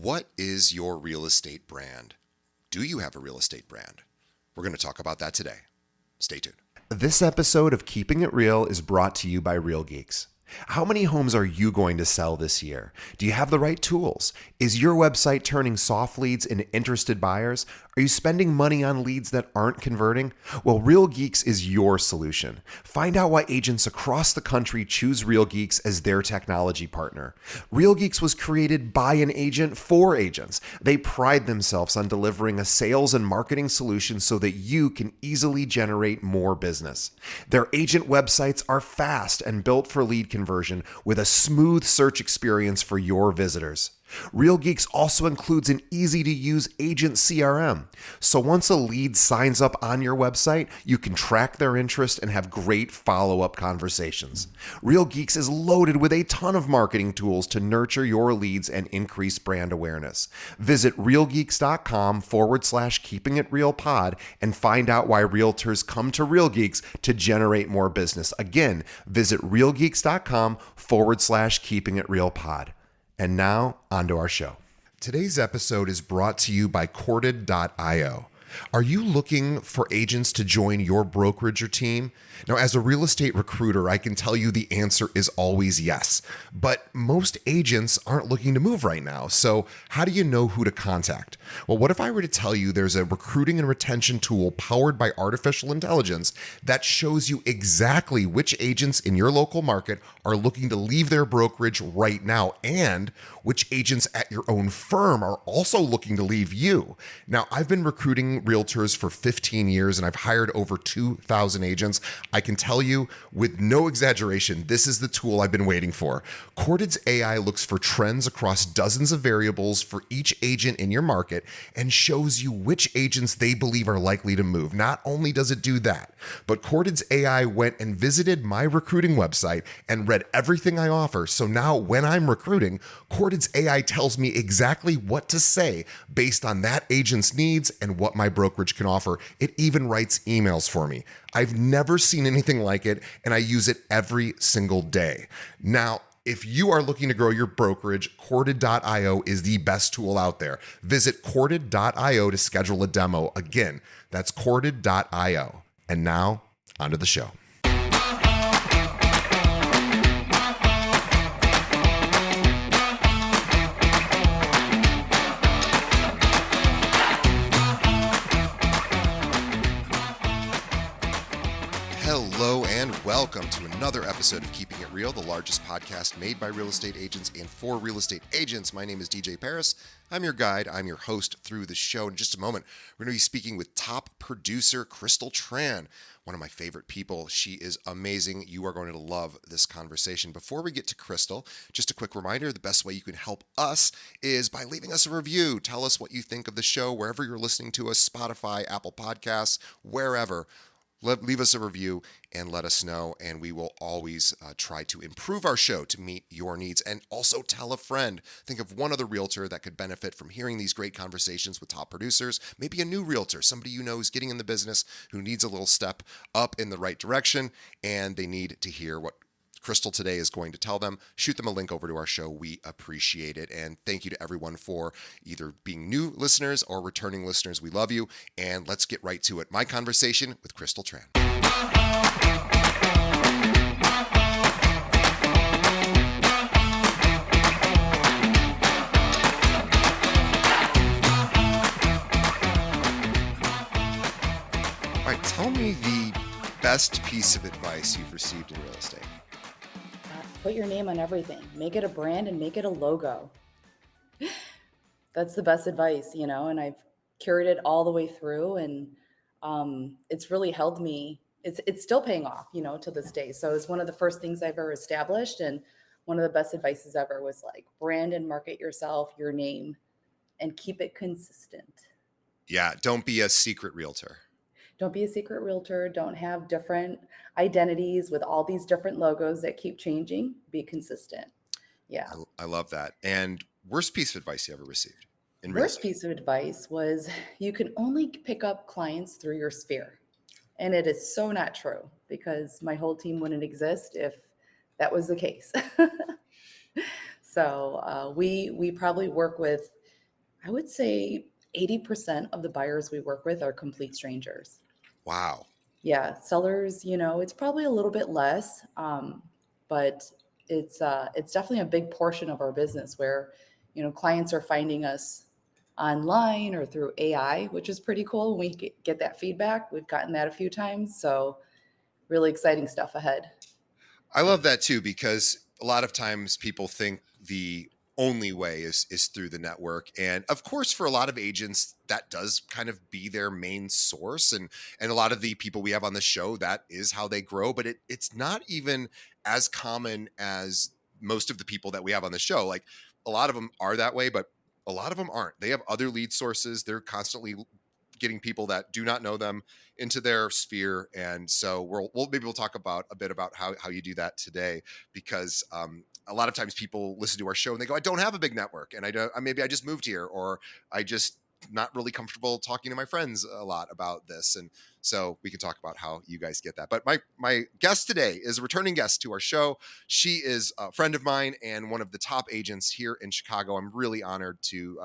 What is your real estate brand? Do you have a real estate brand? We're going to talk about that today. Stay tuned. This episode of Keeping It Real is brought to you by Real Geeks. How many homes are you going to sell this year? Do you have the right tools? Is your website turning soft leads into interested buyers? Are you spending money on leads that aren't converting? Well, Real Geeks is your solution. Find out why agents across the country choose Real Geeks as their technology partner. Real Geeks was created by an agent for agents. They pride themselves on delivering a sales and marketing solution so that you can easily generate more business. Their agent websites are fast and built for lead conversion with a smooth search experience for your visitors. Real Geeks also includes an easy-to-use agent CRM. So once a lead signs up on your website, you can track their interest and have great follow-up conversations. Real Geeks is loaded with a ton of marketing tools to nurture your leads and increase brand awareness. Visit realgeeks.com/keepingitrealpod and find out why realtors come to Real Geeks to generate more business. Again, visit realgeeks.com/keepingitrealpod. And now, onto our show. Today's episode is brought to you by Corded.io. Are you looking for agents to join your brokerage or team? Now, as a real estate recruiter, I can tell you the answer is always yes. But most agents aren't looking to move right now. So how do you know who to contact? Well, what if I were to tell you there's a recruiting and retention tool powered by artificial intelligence that shows you exactly which agents in your local market are looking to leave their brokerage right now and which agents at your own firm are also looking to leave you? Now, I've been recruiting realtors for 15 years and I've hired over 2,000 agents. I can tell you with no exaggeration, this is the tool I've been waiting for. Corded's AI looks for trends across dozens of variables for each agent in your market and shows you which agents they believe are likely to move. Not only does it do that, but Corded's AI went and visited my recruiting website and read everything I offer. So now when I'm recruiting, Corded's AI tells me exactly what to say based on that agent's needs and what my brokerage can offer. It even writes emails for me. I've never seen anything like it, and I use it every single day. Now, if you are looking to grow your brokerage, Corded.io is the best tool out there. Visit Corded.io to schedule a demo. Again, that's Corded.io. And now, onto the show. Hello and welcome to another episode of Keeping It Real, the largest podcast made by real estate agents and for real estate agents. My name is DJ Paris. I'm your guide. I'm your host through the show. In just a moment, we're going to be speaking with top producer Crystal Tran, one of my favorite people. She is amazing. You are going to love this conversation. Before we get to Crystal, just a quick reminder, the best way you can help us is by leaving us a review. Tell us what you think of the show, wherever you're listening to us, Spotify, Apple Podcasts, wherever. Leave us a review and let us know, and we will always try to improve our show to meet your needs. And also tell a friend. Think of one other realtor that could benefit from hearing these great conversations with top producers. Maybe a new realtor, somebody you know who's getting in the business, who needs a little step up in the right direction, and they need to hear what Crystal today is going to tell them. Shoot them a link over to our show. We appreciate it. And thank you to everyone for either being new listeners or returning listeners. We love you. And let's get right to it. My conversation with Crystal Tran. All right, tell me the best piece of advice you've received in real estate. Put your name on everything. Make it a brand and make it a logo. That's the best advice, and I've carried it all the way through, and it's really held me. It's still paying off, to this day. So it's one of the first things I've ever established, and one of the best advices ever was like brand and market yourself, your name, and keep it consistent. Yeah, don't be a secret realtor. Don't be a secret realtor. Don't have different identities with all these different logos that keep changing. Be consistent. Yeah. I love that. And worst piece of advice you ever received in real Worst estate? piece of advice was you can only pick up clients through your sphere. And it is so not true, because my whole team wouldn't exist if that was the case. So we probably work with I would say 80% of the buyers we work with are complete strangers. Wow. Yeah, sellers, it's probably a little bit less, but it's definitely a big portion of our business where, clients are finding us online or through AI, which is pretty cool. We get that feedback. We've gotten that a few times, so really exciting stuff ahead. I love that too, because a lot of times people think the only way is through the network. And of course, for a lot of agents, that does kind of be their main source. And a lot of the people we have on the show, that is how they grow. But it's not even as common as most of the people that we have on the show. Like a lot of them are that way, but a lot of them aren't. They have other lead sources. They're constantly getting people that do not know them into their sphere. And so we'll talk about a bit about how you do that today, because a lot of times people listen to our show and they go, I don't have a big network, and I don't, maybe I just moved here, or I just not really comfortable talking to my friends a lot about this. And so we can talk about how you guys get that. But my guest today is a returning guest to our show. She is a friend of mine and one of the top agents here in Chicago. I'm really honored to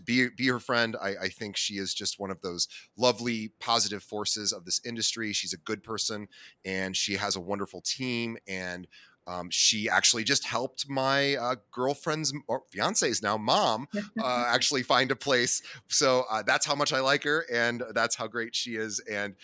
be her friend. I think she is just one of those lovely, positive forces of this industry. She's a good person, and she has a wonderful team. And she actually just helped my girlfriend's or fiance's now mom actually find a place. So that's how much I like her, and that's how great she is. And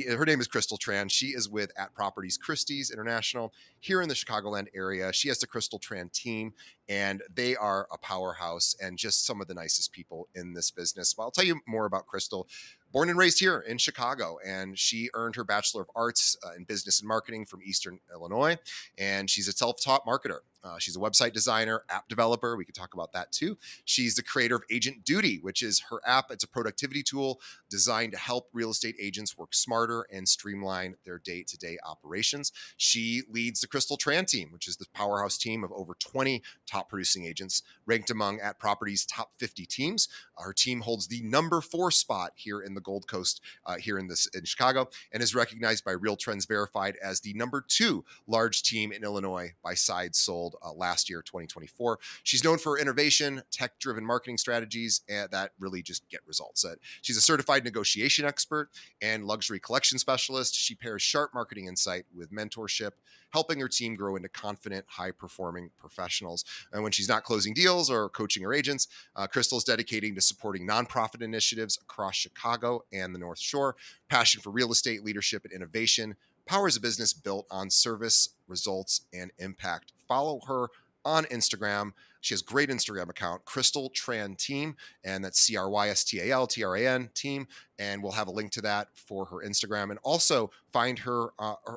her name is Crystal Tran. She is with At Properties Christie's International here in the Chicagoland area. She has the Crystal Tran team, and they are a powerhouse and just some of the nicest people in this business. Well, I'll tell you more about Crystal. Born and raised here in Chicago, and she earned her Bachelor of Arts in Business and Marketing from Eastern Illinois, and she's a self-taught marketer. She's a website designer, app developer. We could talk about that too. She's the creator of Agent Duty, which is her app. It's a productivity tool designed to help real estate agents work smarter and streamline their day-to-day operations. She leads the Crystal Tran team, which is the powerhouse team of over 20 top producing agents, ranked among At Properties' top 50 teams. Her team holds the number 4 spot here in the Gold Coast, here in Chicago, and is recognized by Real Trends Verified as the number 2 large team in Illinois by sides sold last year, 2024. She's known for innovation, tech-driven marketing strategies that really just get results. She's a certified negotiation expert and luxury collection specialist. She pairs sharp marketing insight with mentorship, helping her team grow into confident, high-performing professionals. And when she's not closing deals or coaching her agents, Crystal is dedicating to supporting nonprofit initiatives across Chicago and the North Shore. Passion for real estate, leadership, and innovation powers a business built on service, results, and impact. Follow her on Instagram. She has a great Instagram account, Crystal Tran Team, and that's CrystalTran Team. And we'll have a link to that for her Instagram. And also find her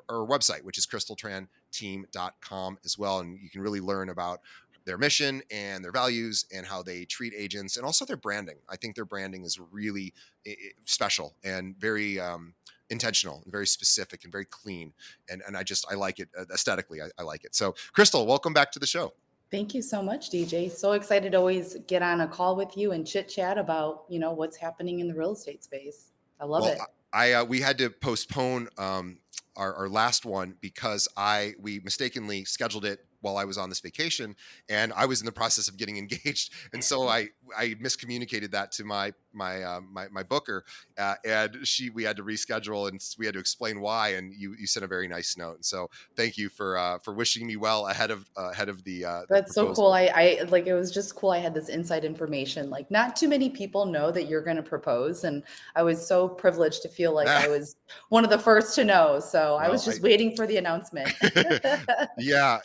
website, which is crystaltranteam.com as well. And you can really learn about their mission and their values and how they treat agents, and also their branding. I think their branding is really special and very intentional and very specific and very clean. And I like it aesthetically. I like it. So Crystal, welcome back to the show. Thank you so much, DJ. So excited to always get on a call with you and chit chat about, what's happening in the real estate space. I love Well, it. we had to postpone our last one because we mistakenly scheduled it while I was on this vacation, and I was in the process of getting engaged, and so I miscommunicated that to my booker, and we had to reschedule, and we had to explain why, and you sent a very nice note, and so thank you for wishing me well ahead of the That's so proposal. cool. I like, it was just cool. I had this inside information. Like, not too many people know that you're going to propose. And I was so privileged to feel like I was one of the first to know. So I Well, was just waiting for the announcement. yeah,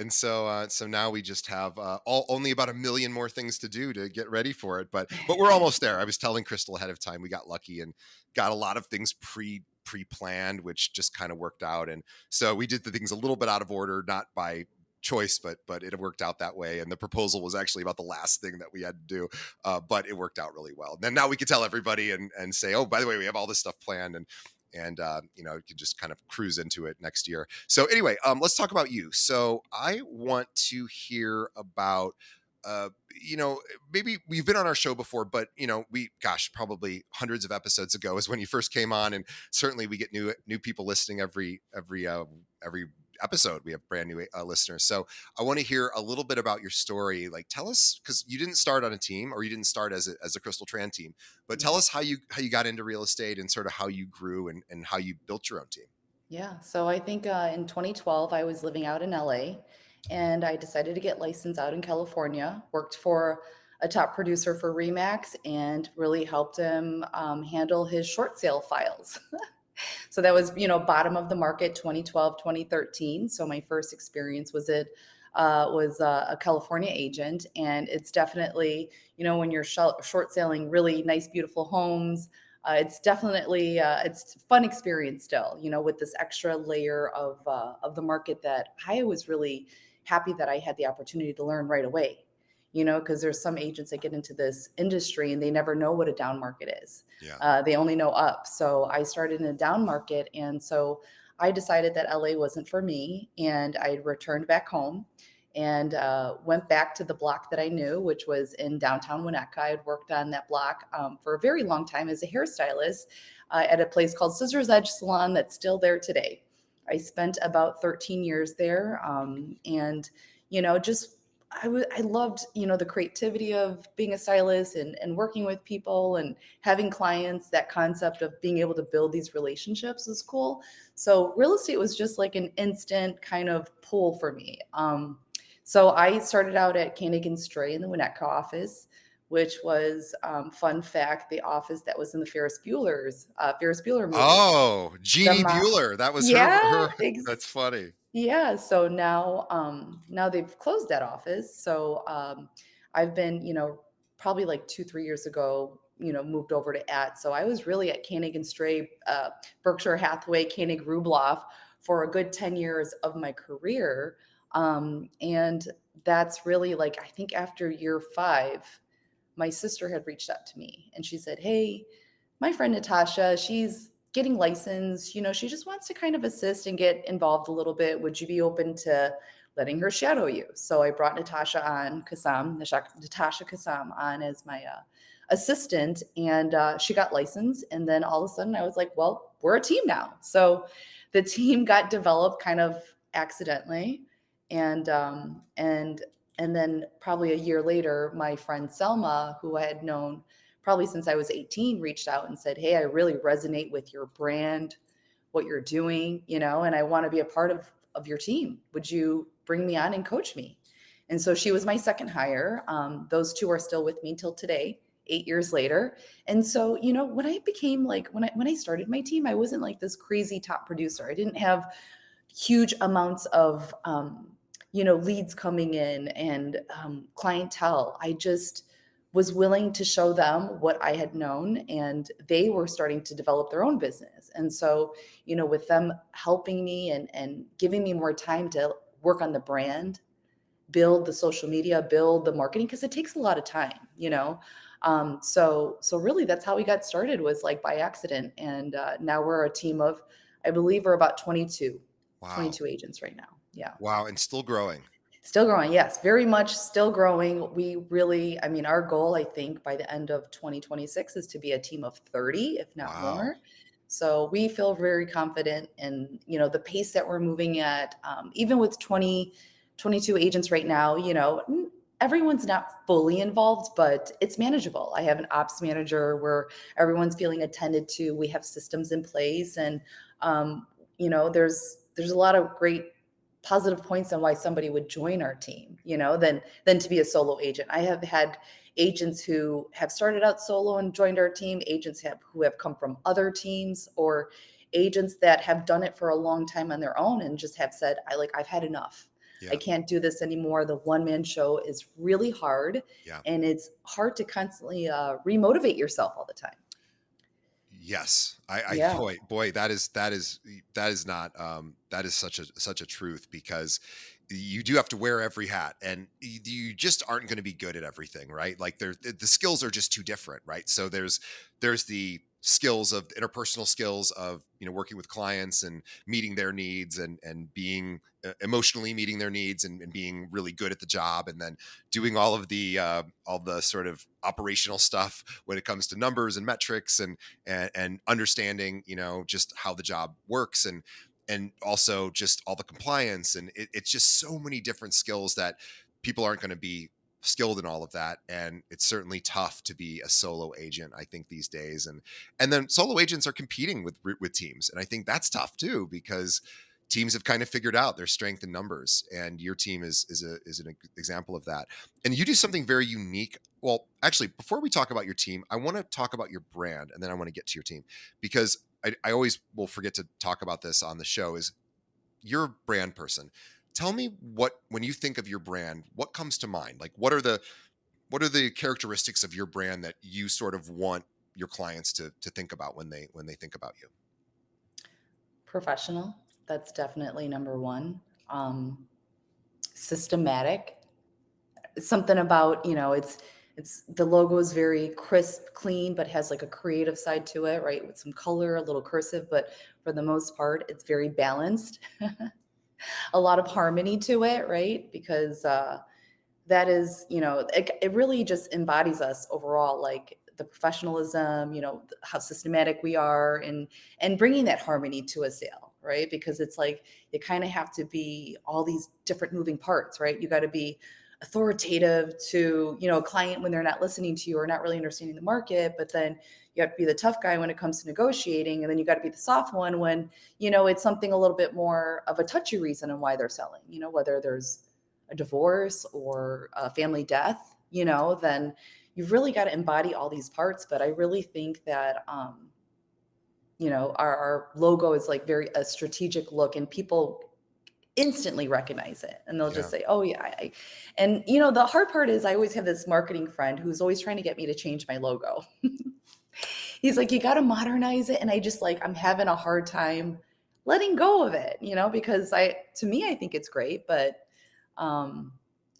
and so now we just have only about a million more things to do to get ready for it, but we're almost there. I was telling Crystal ahead of time, we got lucky and got a lot of things pre-planned, which just kind of worked out, and so we did the things a little bit out of order, not by choice, but it worked out that way. And the proposal was actually about the last thing that we had to do, but it worked out really well. And then now we can tell everybody and say, oh, by the way, we have all this stuff planned, and you can just kind of cruise into it next year. So anyway, let's talk about you. So I want to hear about uh, maybe we've been on our show before, but probably hundreds of episodes ago is when you first came on, and certainly we get new people listening every episode. We have brand new listeners. So I want to hear a little bit about your story. Like, tell us, because you didn't start on a team, or you didn't start as a Crystal Tran team, but tell Right. us how you got into real estate and sort of how you grew and how you built your own team. Yeah. So I think in 2012, I was living out in LA and I decided to get licensed out in California, worked for a top producer for Remax and really helped him handle his short sale files. So that was, bottom of the market 2012, 2013. So my first experience was a California agent. And it's definitely, when you're short selling really nice, beautiful homes, it's definitely it's a fun experience still, with this extra layer of the market that I was really happy that I had the opportunity to learn right away. Because there's some agents that get into this industry and they never know what a down market is. Yeah. They only know up. So I started in a down market, and so I decided that LA wasn't for me, and I returned back home and went back to the block that I knew, which was in downtown Winnetka. I had worked on that block for a very long time as a hairstylist at a place called Scissors Edge Salon that's still there today. I spent about 13 years there, and just I loved the creativity of being a stylist and working with people and having clients. That concept of being able to build these relationships is cool. So real estate was just like an instant kind of pull for me. So I started out at Koenig and Stray in the Winnetka office, which was, fun fact, the office that was in the Ferris Bueller movie. Oh, The Jeannie mo- Bueller. That was her. yeah, Her. That's funny. yeah. So now they've closed that office. So I've been, probably like 2, 3 years ago, moved over to So I was really at Koenig and Stray, Berkshire Hathaway, Koenig Rubloff for a good 10 years of my career. And that's really like, I think after year 5, my sister had reached out to me and she said, "Hey, my friend Natasha, she's getting licensed. She just wants to kind of assist and get involved a little bit. Would you be open to letting her shadow you?" So I brought Natasha Kassam on as my assistant, and she got licensed. And then all of a sudden I was like, well, we're a team now. So the team got developed kind of accidentally. And then probably a year later, my friend Selma, who I had known probably since I was 18, reached out and said, "Hey, I really resonate with your brand, what you're doing, and I want to be a part of your team. Would you bring me on and coach me?" And so she was my second hire. Those two are still with me till today, 8 years later. And so, when I became like when I started my team, I wasn't like this crazy top producer. I didn't have huge amounts of leads coming in and clientele. I just was willing to show them what I had known, and they were starting to develop their own business. And so, with them helping me and giving me more time to work on the brand, build the social media, build the marketing, because it takes a lot of time. So really that's how we got started, was like by accident. And now we're a team of, I believe we're about Wow. 22 agents right now. Yeah. Wow. And still growing. Still growing. Yes, very much still growing. We really, I mean, our goal, I think, by the end of 2026 is to be a team of 30, if not Wow. more. So we feel very confident in, the pace that we're moving at. Even with 22 agents right now, everyone's not fully involved, but it's manageable. I have an ops manager where everyone's feeling attended to. We have systems in place, and there's a lot of great positive points on why somebody would join our team, than to be a solo agent. I have had agents who have started out solo and joined our team, who have come from other teams, or agents that have done it for a long time on their own and just have said, I've had enough. I Yeah. can't do this anymore. The one-man show is really hard, Yeah. and it's hard to constantly remotivate yourself all the time. Yes. Yeah. Boy, that is not, that is such a truth, because you do have to wear every hat, and you just aren't going to be good at everything, right? Like the skills are just too different, right? So there's the skills of interpersonal skills of, working with clients and meeting their needs, and being emotionally meeting their needs, and being really good at the job, and then doing all the sort of operational stuff when it comes to numbers and metrics, and understanding, just how the job works. and also just all the compliance, and it's just so many different skills that people aren't going to be skilled in all of that, and it's certainly tough to be a solo agent, I think, these days. And then solo agents are competing with teams, and I think that's tough too, because teams have kind of figured out their strength in numbers, and your team is an example of that. And you do something very unique. Well, actually, before we talk about your team, I want to talk about your brand, and then I want to get to your team, because I always will forget to talk about this on the show. Is you're a brand person. Tell me, what, when you think of your brand, what comes to mind? Like, what are the characteristics of your brand that you sort of want your clients to think about when they think about you? Professional, that's definitely number one. Systematic, something about, it's the logo is very crisp, clean, but has like a creative side to it, right? With some color, a little cursive, but for the most part, it's very balanced. A lot of harmony to it, right? Because that is, it really just embodies us overall, like the professionalism, how systematic we are, and bringing that harmony to a sale, right? Because it's like you kind of have to be all these different moving parts, right? You got to be authoritative to, a client when they're not listening to you or not really understanding the market, but then you have to be the tough guy when it comes to negotiating, and then you got to be the soft one when, it's something a little bit more of a touchy reason on why they're selling, whether there's a divorce or a family death, then you've really got to embody all these parts. But I really think that, our logo is like very a strategic look, and people instantly recognize it, and they'll just Yeah. say, oh yeah, and the hard part is I always have this marketing friend who's always trying to get me to change my logo. He's like, you got to modernize it. And I just like, I'm having a hard time letting go of it, because to me, I think it's great, but um,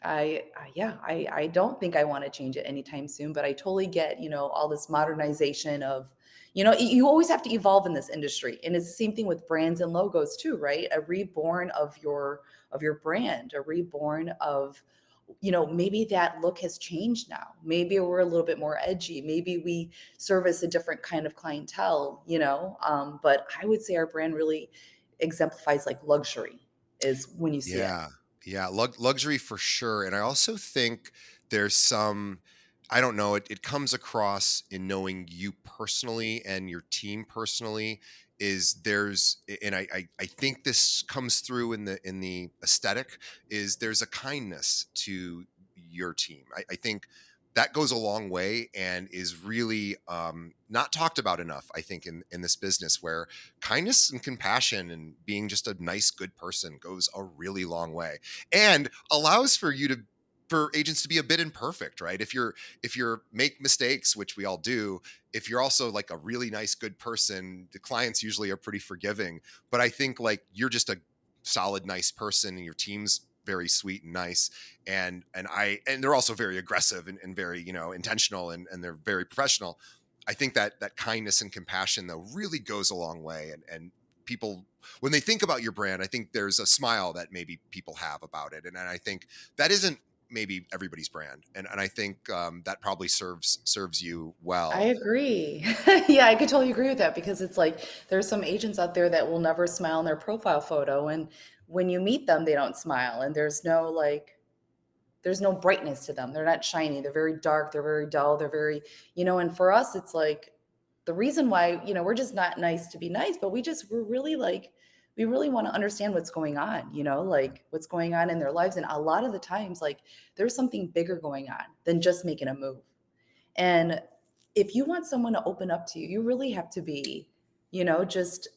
yeah, I don't think I want to change it anytime soon, but I totally get, all this modernization of, you always have to evolve in this industry. And it's the same thing with brands and logos too, right? A reborn of your brand, a reborn of, maybe that look has changed now. Maybe we're a little bit more edgy. Maybe we service a different kind of clientele, but I would say our brand really exemplifies like luxury is when you see it. Yeah. Yeah. Luxury for sure. And I also think there's some, I don't know, it comes across in knowing you personally and your team personally, is there's, and I think this comes through in the aesthetic, is there's a kindness to your team. I think that goes a long way and is really not talked about enough, I think, in this business, where kindness and compassion and being just a nice, good person goes a really long way, and allows for agents to be a bit imperfect, right? If you're make mistakes, which we all do, if you're also like a really nice, good person, the clients usually are pretty forgiving. But I think like you're just a solid, nice person, and your team's very sweet and nice, and they're also very aggressive and very, intentional, and they're very professional. I think that kindness and compassion, though, really goes a long way, and people, when they think about your brand, I think there's a smile that maybe people have about it, and I think that isn't maybe everybody's brand, and I think that probably serves you I well. agree. Yeah, I could totally agree with that because it's like there's some agents out there that will never smile in their profile photo. And when you meet them, they don't smile. And there's no brightness to them. They're not shiny. They're very dark. They're very dull. They're very, and for us, it's like the reason why, we're just not nice to be nice, but we're really like, we really want to understand what's going on, like what's going on in their lives. And a lot of the times, like there's something bigger going on than just making a move. And if you want someone to open up to you, you really have to be, just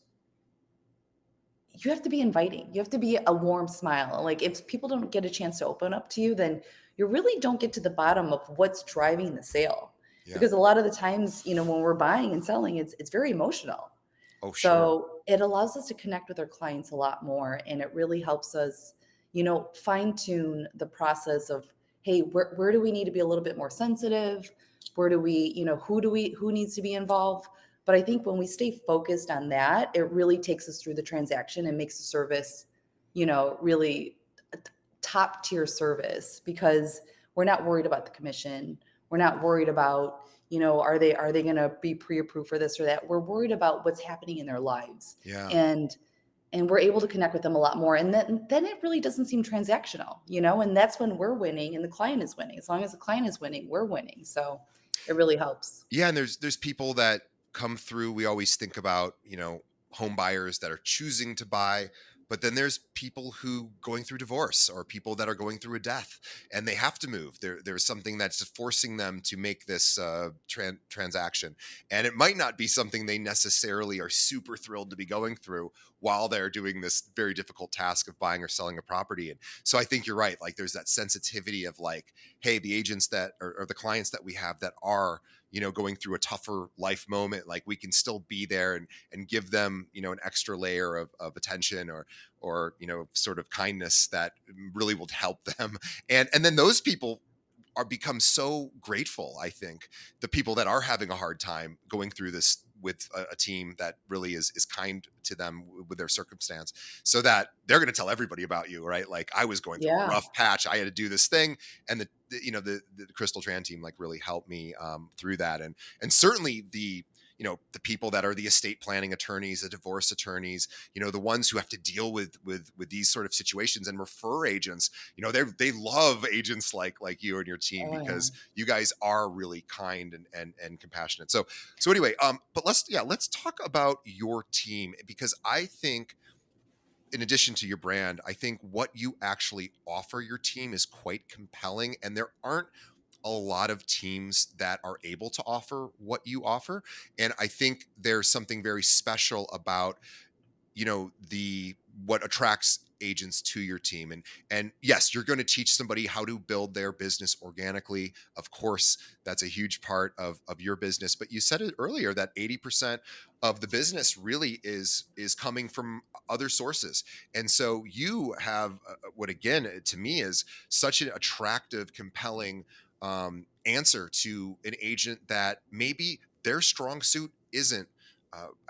you have to be inviting. You have to be a warm smile. Like if people don't get a chance to open up to you, then you really don't get to the bottom of what's driving the sale. Yeah. Because a lot of the times, when we're buying and selling, it's very emotional. Oh, sure. So it allows us to connect with our clients a lot more. And it really helps us, fine tune the process of, hey, where do we need to be a little bit more sensitive? Where do we, who needs to be involved? But I think when we stay focused on that, it really takes us through the transaction and makes the service, really a top tier service because we're not worried about the commission. We're not worried about, are they going to be pre-approved for this or that? We're worried about what's happening in their lives. Yeah. And and we're able to connect with them a lot more. And then it really doesn't seem transactional, and that's when we're winning and the client is winning. As long as the client is winning, we're winning. So it really helps. Yeah, and there's people that come through. We always think about, home buyers that are choosing to buy, but then there's people who going through divorce or people that are going through a death and they have to move. There's something that's forcing them to make this transaction, and it might not be something they necessarily are super thrilled to be going through while they're doing this very difficult task of buying or selling a property. And so I think you're right. Like there's that sensitivity of like, hey, the agents that or the clients that we have that are going through a tougher life moment, like we can still be there and give them, an extra layer of attention or, sort of kindness that really will help them. And then those people are become so grateful. I think the people that are having a hard time going through this with a team that really is kind to them with their circumstance, so that they're going to tell everybody about you, right? Like I was going through a Yeah. rough patch. I had to do this thing. And the Crystal Tran team like really helped me through that. And certainly the people that are the estate planning attorneys, the divorce attorneys, the ones who have to deal with these sort of situations and refer agents, they love agents like you and your team, Oh, yeah. because you guys are really kind and compassionate. So anyway, but let's talk about your team, because I think in addition to your brand, I think what you actually offer your team is quite compelling, and there aren't a lot of teams that are able to offer what you offer. And I think there's something very special about the what attracts agents to your team. And yes, you're going to teach somebody how to build their business organically. Of course, that's a huge part of your business. But you said it earlier that 80% of the business really is coming from other sources. And so you have what again to me is such an attractive, compelling answer to an agent that maybe their strong suit isn't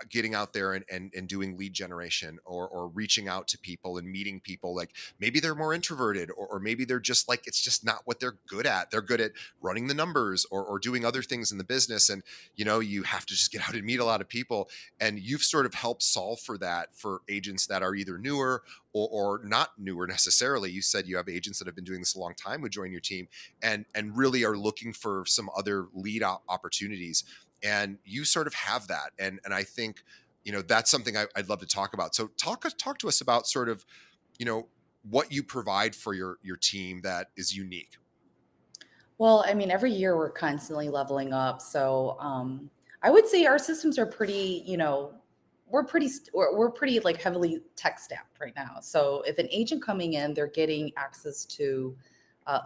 getting out there and doing lead generation or reaching out to people and meeting people. Like maybe they're more introverted, or maybe they're just like, it's just not what they're good at. They're good at running the numbers or doing other things in the business. And, you have to just get out and meet a lot of people. And you've sort of helped solve for that for agents that are either newer or not newer necessarily. You said you have agents that have been doing this a long time would join your team and really are looking for some other lead opportunities, and you sort of have that. And I think that's something I'd love to talk about. So talk to us about sort of what you provide for your team that is unique. Well, I mean, every year we're constantly leveling up. So I would say our systems are pretty, we're pretty like heavily tech stacked right now. So if an agent coming in, they're getting access to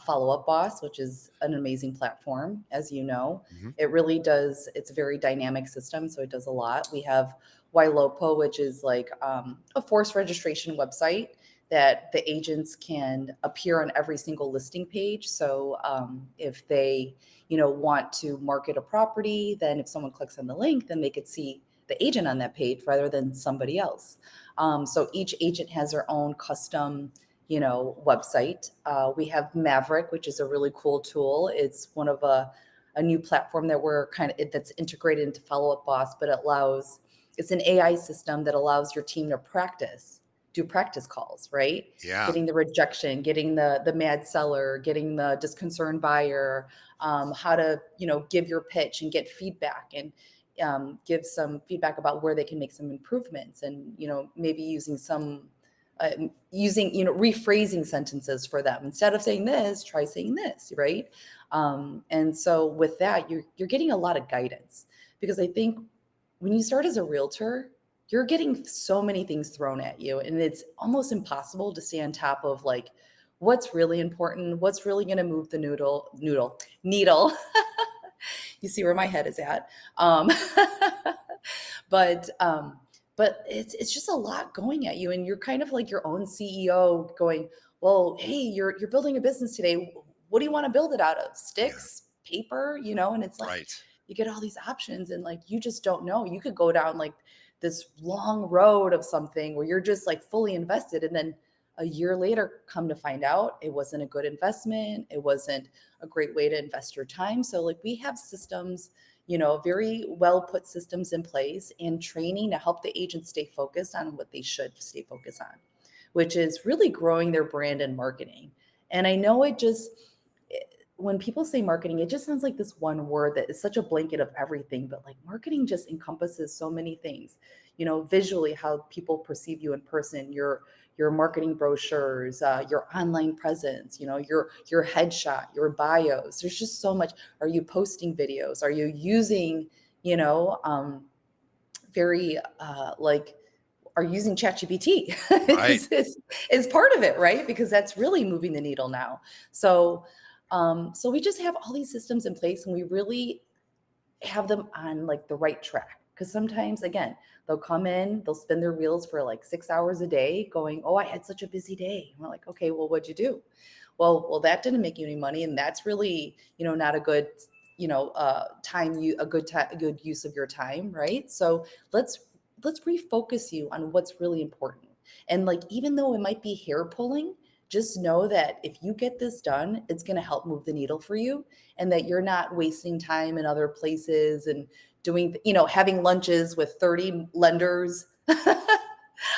Follow Up Boss, which is an amazing platform, as you know. Mhm. It really does. It's a very dynamic system, so it does a lot. We have Ylopo, which is like a forced registration website that the agents can appear on every single listing page. So if they, want to market a property, then if someone clicks on the link, then they could see the agent on that page rather than somebody else. So each agent has their own custom, website. We have Maverick, which is a really cool tool. It's one of a new platform that we're that's integrated into Follow Up Boss, but it's an AI system that allows your team to do practice calls, right? Yeah. Getting the rejection, getting the mad seller, getting the disconcerted buyer, how to, give your pitch and get feedback and give some feedback about where they can make some improvements and, maybe rephrasing sentences for them. Instead of saying this, try saying this, right? And so with that, you're getting a lot of guidance, because I think when you start as a realtor, you're getting so many things thrown at you, and it's almost impossible to stay on top of like what's really important, what's really going to move the needle. You see where my head is at. But it's just a lot going at you, and you're kind of like your own CEO going, well, hey, you're building a business today. What do you want to build it out of? Yeah. Sticks, paper, and it's like Right. you get all these options, and like you just don't know. You could go down like this long road of something where you're just like fully invested, and then a year later come to find out it wasn't a good investment, it wasn't a great way to invest your time. So like we have systems, very well put systems in place and training to help the agents stay focused on what they should stay focused on, which is really growing their brand and marketing. And I know when people say marketing, it just sounds like this one word that is such a blanket of everything, but like marketing just encompasses so many things. Visually, how people perceive you in person, your marketing brochures, your online presence, your headshot, your bios. There's just so much. Are you posting videos? Are you using, you know, very like are using ChatGPT Right. is part of it, right? Because that's really moving the needle now. So, so we just have all these systems in place, and we really have them on like the right track. Because sometimes, again, they'll come in, they'll spin their wheels for like 6 hours a day, going, "Oh, I had such a busy day." And we're like, "Okay, well, what'd you do?" Well, that didn't make you any money, and that's really, not a good, a good use of your time, right? So let's refocus you on what's really important. And like, even though it might be hair pulling, just know that if you get this done, it's going to help move the needle for you, and that you're not wasting time in other places and doing, having lunches with 30 lenders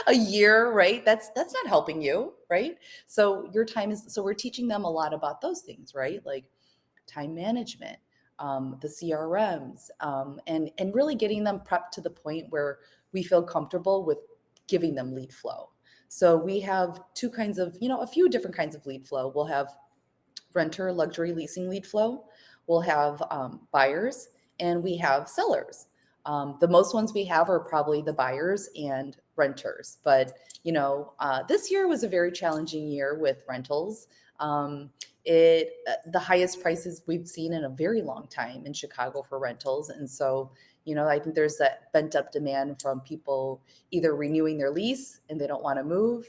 a year, right? That's not helping you, right? So your time is, so we're teaching them a lot about those things, right? Like time management, the CRMs, and really getting them prepped to the point where we feel comfortable with giving them lead flow. So we have two kinds of, a few different kinds of lead flow. We'll have renter luxury leasing lead flow. We'll have buyers, and we have sellers. The most ones we have are probably the buyers and renters. But this year was a very challenging year with rentals. The highest prices we've seen in a very long time in Chicago for rentals, and so I think there's that pent up demand from people either renewing their lease and they don't want to move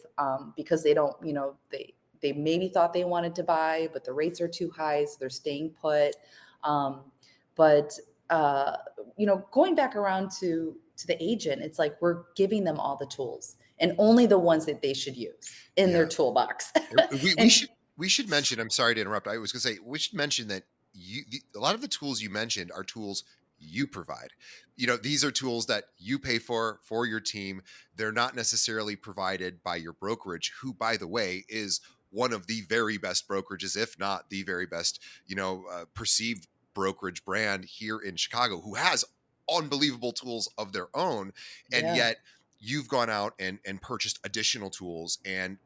because they don't, they maybe thought they wanted to buy, but the rates are too high, so they're staying put. But going back around to the agent, it's like we're giving them all the tools and only the ones that they should use in their Yeah. toolbox. We And should mention, I'm sorry to interrupt. I was going to say, we should mention that a lot of the tools you mentioned are tools you provide. These are tools that you pay for your team. They're not necessarily provided by your brokerage, who, by the way, is one of the very best brokerages, if not the very best, perceived brokerage brand here in Chicago, who has unbelievable tools of their own. And yeah, yet you've gone out and purchased additional tools. And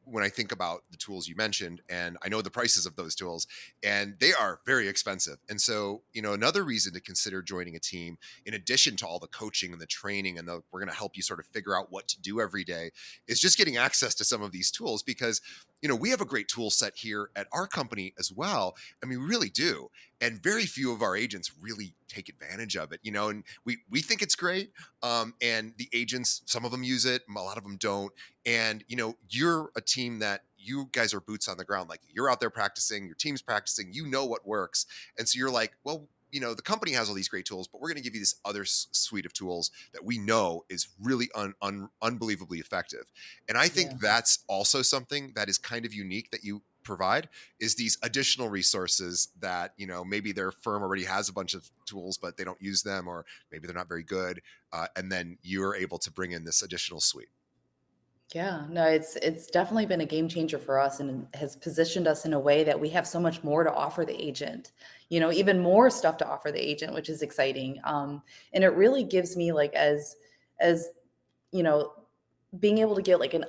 when I think about the tools you mentioned, and I know the prices of those tools, and they are very expensive. And so another reason to consider joining a team, in addition to all the coaching and the training, and we're going to help you sort of figure out what to do every day, is just getting access to some of these tools. Because we have a great tool set here at our company as well. I mean, we really do. And very few of our agents really take advantage of it, and we think it's great. And the agents, some of them use it, a lot of them don't. And you're a team that you guys are boots on the ground. Like, you're out there practicing, your team's practicing, what works. And so you're like, well, the company has all these great tools, but we're going to give you this other suite of tools that we know is really unbelievably effective. And I yeah. think that's also something that is kind of unique that you provide, is these additional resources that maybe their firm already has a bunch of tools, but they don't use them, or maybe they're not very good, and then you're able to bring in this additional suite. Yeah, no, it's definitely been a game changer for us, and has positioned us in a way that we have so much more to offer the agent, even more stuff to offer the agent, which is exciting. And it really gives me, like, as you know, being able to get like an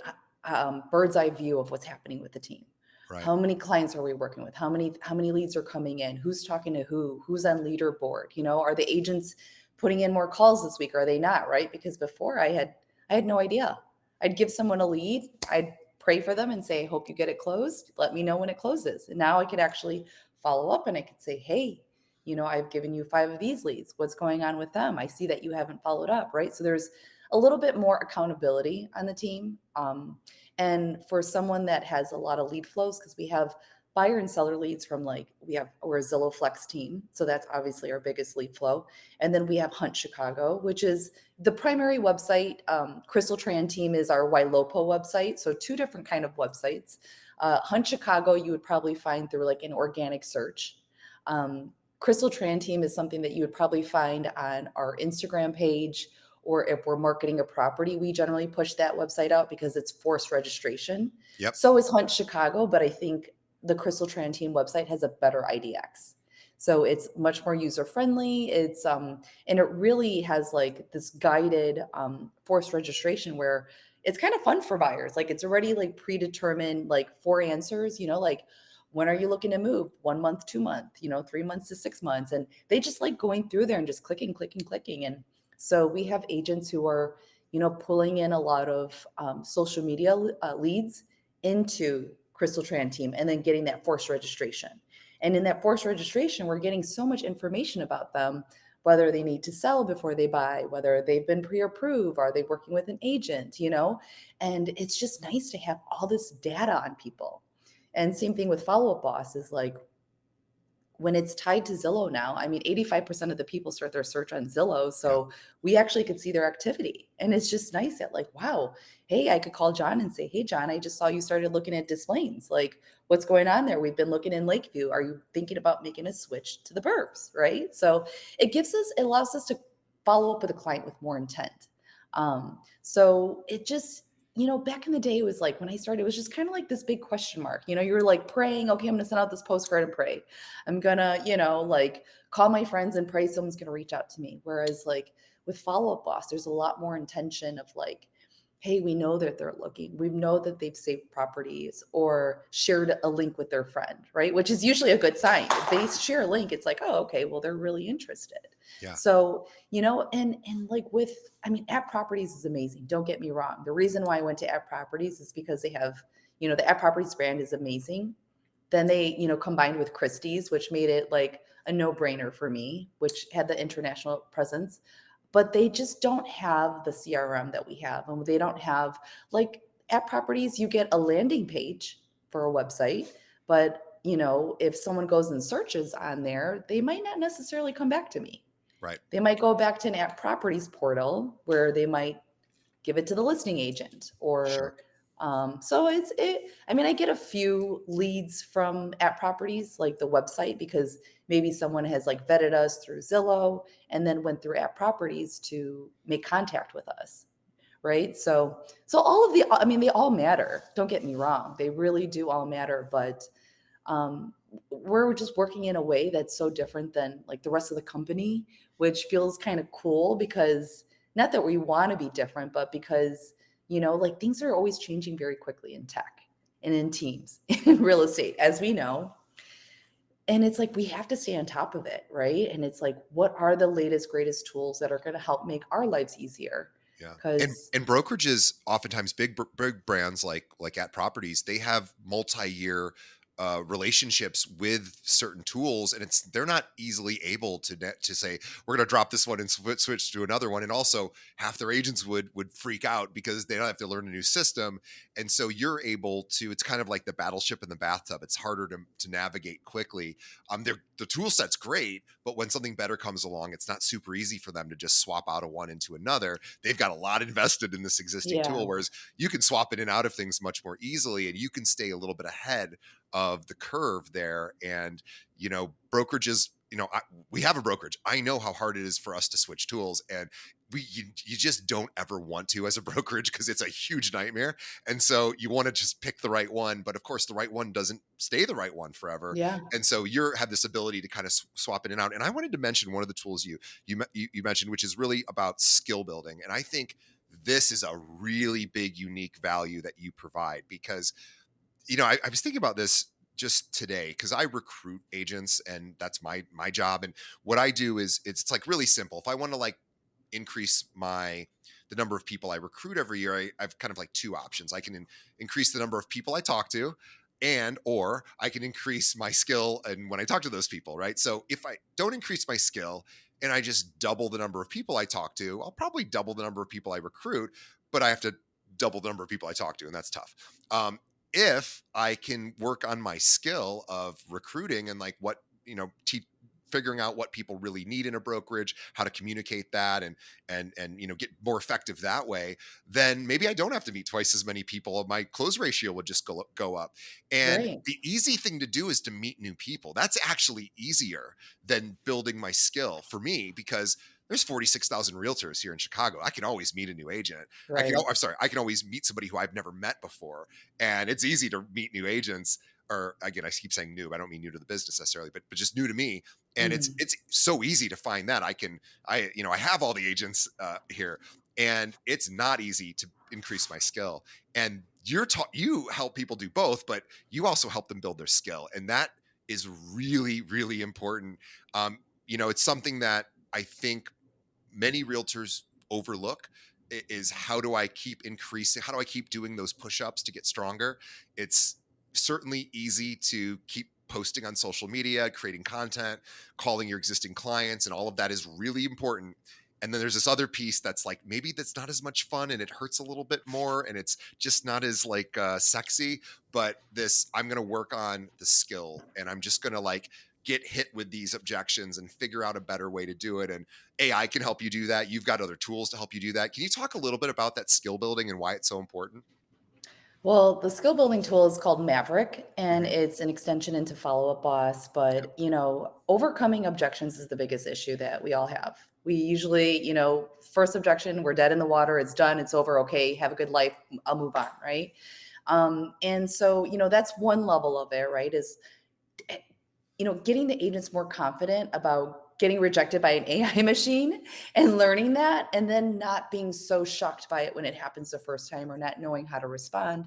bird's eye view of what's happening with the team. Right. How many clients are we working with? How many leads are coming in? Who's talking to who? Who's on leaderboard? Are the agents putting in more calls this week? Are they not? Right? Because before I had no idea. I'd give someone a lead, I'd pray for them and say, hope you get it closed. Let me know when it closes. And now I could actually follow up, and I could say, hey, I've given you 5 of these leads. What's going on with them? I see that you haven't followed up, right? So there's a little bit more accountability on the team. And for someone that has a lot of lead flows, because we have buyer and seller leads from, like, we're a Zillow Flex team. So that's obviously our biggest lead flow. And then we have Hunt Chicago, which is the primary website. Crystal Tran team is our Ylopo website. So 2 different kind of websites. Hunt Chicago, you would probably find through like an organic search. Crystal Tran team is something that you would probably find on our Instagram page, or if we're marketing a property, we generally push that website out because it's forced registration. Yep. So is Hunt Chicago, but I think the Crystal Tran team website has a better IDX. So it's much more user friendly. And it really has like this guided forced registration where it's kind of fun for buyers. Like it's already like predetermined, like 4 answers, like when are you looking to move? 1 month, 2 month, 3 months to 6 months. And they just like going through there and just clicking, clicking, clicking. And so we have agents who are, pulling in a lot of social media leads into Crystal Tran team and then getting that forced registration. And in that forced registration, we're getting so much information about them, whether they need to sell before they buy, whether they've been pre-approved, are they working with an agent. And it's just nice to have all this data on people. And same thing with Follow Up Boss is like when it's tied to Zillow now, I mean, 85% of the people start their search on Zillow. Yep. So we actually could see their activity. And it's just nice that like, wow, hey, I could call John and say, hey, John, I just saw you started looking at Des Plaines. Like, what's going on there? We've been looking in Lakeview. Are you thinking about making a switch to the burbs? Right. So it allows us to follow up with a client with more intent. So it just, back in the day, it was like when I started, it was just kind of like this big question mark. You were like praying, okay, I'm going to send out this postcard and pray. I'm going to, like call my friends and pray someone's going to reach out to me. Whereas like with Follow Up Boss, there's a lot more intention of like, hey, we know that they're looking. We know that they've saved properties or shared a link with their friend, right? Which is usually a good sign. If they share a link, it's like, oh, okay, well, they're really interested. Yeah. So, and like App Properties is amazing. Don't get me wrong. The reason why I went to App Properties is because they have, the App Properties brand is amazing. Then they, combined with Christie's, which made it like a no-brainer for me, which had the international presence. But they just don't have the CRM that we have. And they don't have like App Properties, you get a landing page for a website, but if someone goes and searches on there, they might not necessarily come back to me. Right. They might go back to an App Properties portal where they might give it to the listing agent Sure. or I get a few leads from App Properties, like the website, because maybe someone has like vetted us through Zillow and then went through App Properties to make contact with us. Right. So all of they all matter. Don't get me wrong. They really do all matter. But we're just working in a way that's so different than like the rest of the company, which feels kind of cool because not that we want to be different, but because, like things are always changing very quickly in tech and in teams in real estate, as we know. And it's like we have to stay on top of it, right? And it's like, what are the latest, greatest tools that are going to help make our lives easier? Yeah. Because And brokerages, oftentimes big brands like at Properties, they have multi-year relationships with certain tools, and they're not easily able to say we're going to drop this one and switch to another one. And also, half their agents would freak out because they don't have to learn a new system, and so you're able to. It's kind of like the battleship in the bathtub. It's harder to navigate quickly. The tool set's great, but when something better comes along, it's not super easy for them to just swap out of one into another. They've got a lot invested in this existing yeah, tool, whereas you can swap in and out of things much more easily, and you can stay a little bit ahead of the curve there. And brokerages, we have a brokerage. I know how hard it is for us to switch tools, and you just don't ever want to as a brokerage because it's a huge nightmare. And so you want to just pick the right one, but of course the right one doesn't stay the right one forever. yeah, And so you have this ability to kind of swap in and out. And I wanted to mention one of the tools you mentioned, which is really about skill building. And I think this is a really big, unique value that you provide because I was thinking about this just today because I recruit agents and that's my job. And what I do is it's like really simple. If I want to like increase the number of people I recruit every year, I've kind of like two options. I can increase the number of people I talk to, or I can increase my skill and when I talk to those people, right? So if I don't increase my skill and I just double the number of people I talk to, I'll probably double the number of people I recruit, but I have to double the number of people I talk to, and that's tough. If I can work on my skill of recruiting and like what figuring out what people really need in a brokerage, how to communicate that, and get more effective that way, then maybe I don't have to meet twice as many people. My close ratio would just go up. And Right. the easy thing to do is to meet new people. That's actually easier than building my skill for me, because there's 46,000 realtors here in Chicago. I can always meet a new agent. Right. I'm sorry, I can always meet somebody who I've never met before. And it's easy to meet new agents, or again, I keep saying new, but I don't mean new to the business necessarily, but just new to me. And Mhm. it's so easy to find that. I have all the agents here, and it's not easy to increase my skill. And you help people do both, but you also help them build their skill. And that is really, really important. It's something that I think many realtors overlook, is how do I keep increasing, how do I keep doing those push-ups to get stronger. It's certainly easy to keep posting on social media, creating content, calling your existing clients, and all of that is really important. And then there's this other piece that's like, maybe that's not as much fun and it hurts a little bit more and it's just not as like sexy. But this, I'm going to work on the skill, and I'm just going to like get hit with these objections and figure out a better way to do it. And AI can help you do that. You've got other tools to help you do that. Can you talk a little bit about that skill building and why it's so important? Well, the skill building tool is called Maverick, and Mhm. it's an extension into Follow Up Boss. But, overcoming objections is the biggest issue that we all have. We usually, first objection, we're dead in the water, it's done, it's over, okay, have a good life, I'll move on, right? And so, that's one level of it, right? Is getting the agents more confident about getting rejected by an AI machine and learning that, and then not being so shocked by it when it happens the first time or not knowing how to respond.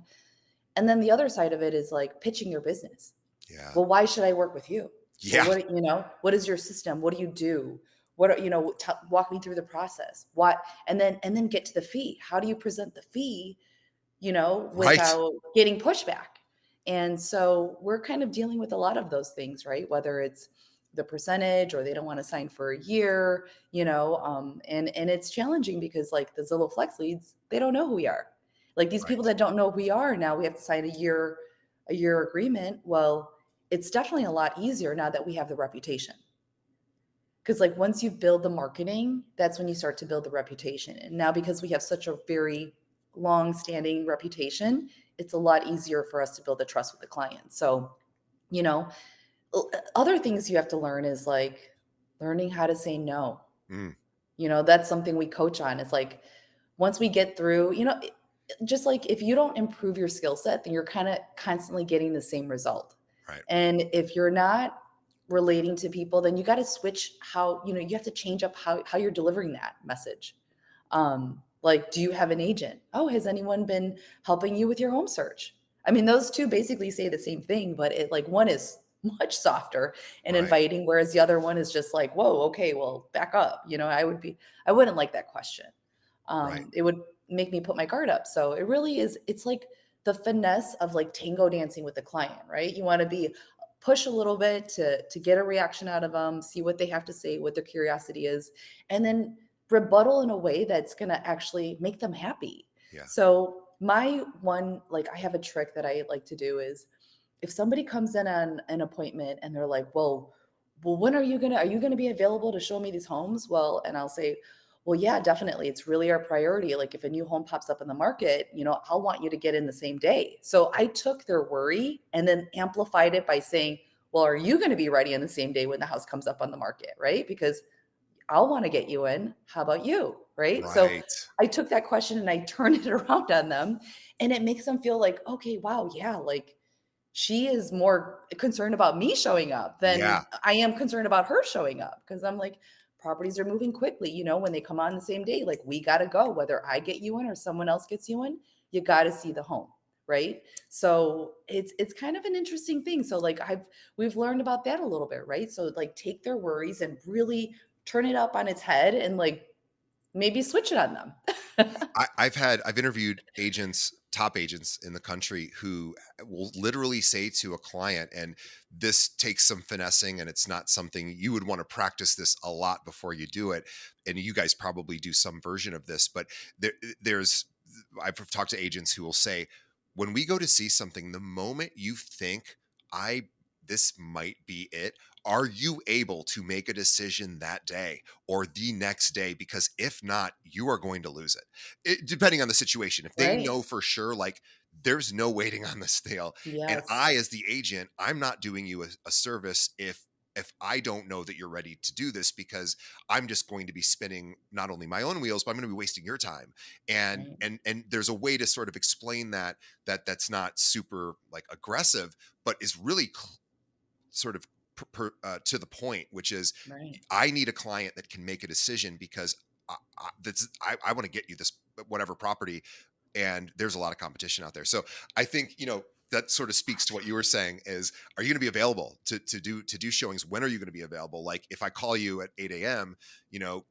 And then the other side of it is like pitching your business. Yeah. Well, why should I work with you? Well, Yeah. what is your system? What do you do? Walk me through the process. What, and then get to the fee. How do you present the fee, Right. without getting pushback? And so we're kind of dealing with a lot of those things, right? Whether it's the percentage or they don't want to sign for a year, and it's challenging because like the Zillow Flex leads, they don't know who we are. Like these people Right. that don't know who we are, now we have to sign a year agreement. Well, it's definitely a lot easier now that we have the reputation. Because like once you build the marketing, that's when you start to build the reputation. And now because we have such a very long-standing reputation, it's a lot easier for us to build the trust with the client. So, you know, other things you have to learn is like learning how to say no. Mm, That's something we coach on. It's like once we get through, just like if you don't improve your skill set, then you're kind of constantly getting the same result. right. And if you're not relating to people, then you got to switch how, you have to change up how you're delivering that message. Like, do you have an agent? Oh, has anyone been helping you with your home search? I mean, those two basically say the same thing, but it like one is much softer and Right. inviting, whereas the other one is just like, whoa, okay, well, back up. I wouldn't like that question. Right. It would make me put my guard up. So it really is, it's like the finesse of like tango dancing with the client, right? You want to be push a little bit to get a reaction out of them, see what they have to say, what their curiosity is, and then rebuttal in a way that's going to actually make them happy. Yeah. So my one, like I have a trick that I like to do is if somebody comes in on an appointment and they're like, well, when are you gonna be available to show me these homes? Well, and I'll say, well, yeah, definitely. It's really our priority. Like if a new home pops up in the market, I'll want you to get in the same day. So I took their worry and then amplified it by saying, well, are you going to be ready on the same day when the house comes up on the market? Right. Because I'll want to get you in. How about you? Right. So Right. I took that question and I turned it around on them, and it makes them feel like, okay, wow, yeah, like she is more concerned about me showing up Yeah. than I am concerned about her showing up. Cause I'm like, properties are moving quickly, when they come on the same day, like we got to go, whether I get you in or someone else gets you in, you got to see the home. Right. So it's kind of an interesting thing. So like we've learned about that a little bit. Right. So like take their worries and really turn it up on its head and like maybe switch it on them. I've interviewed agents, top agents in the country, who will literally say to a client, and this takes some finessing, and it's not something you would want to practice this a lot before you do it. And you guys probably do some version of this, but there's I've talked to agents who will say, when we go to see something, the moment you think I this might be it, are you able to make a decision that day or the next day? Because if not, you are going to lose depending on the situation. If they Right. know for sure, like there's no waiting on this deal. And Yes. I, as the agent, I'm not doing you a service if I don't know that you're ready to do this, because I'm just going to be spinning not only my own wheels, but I'm going to be wasting your time. And Right. there's a way to sort of explain that's not super like aggressive, but is really sort of to the point, which is Right. I need a client that can make a decision, because I want to get you this whatever property, and there's a lot of competition out there. So I think that sort of speaks to what you were saying is, are you going to be available to do showings? When are you going to be available? Like if I call you at 8 a.m.,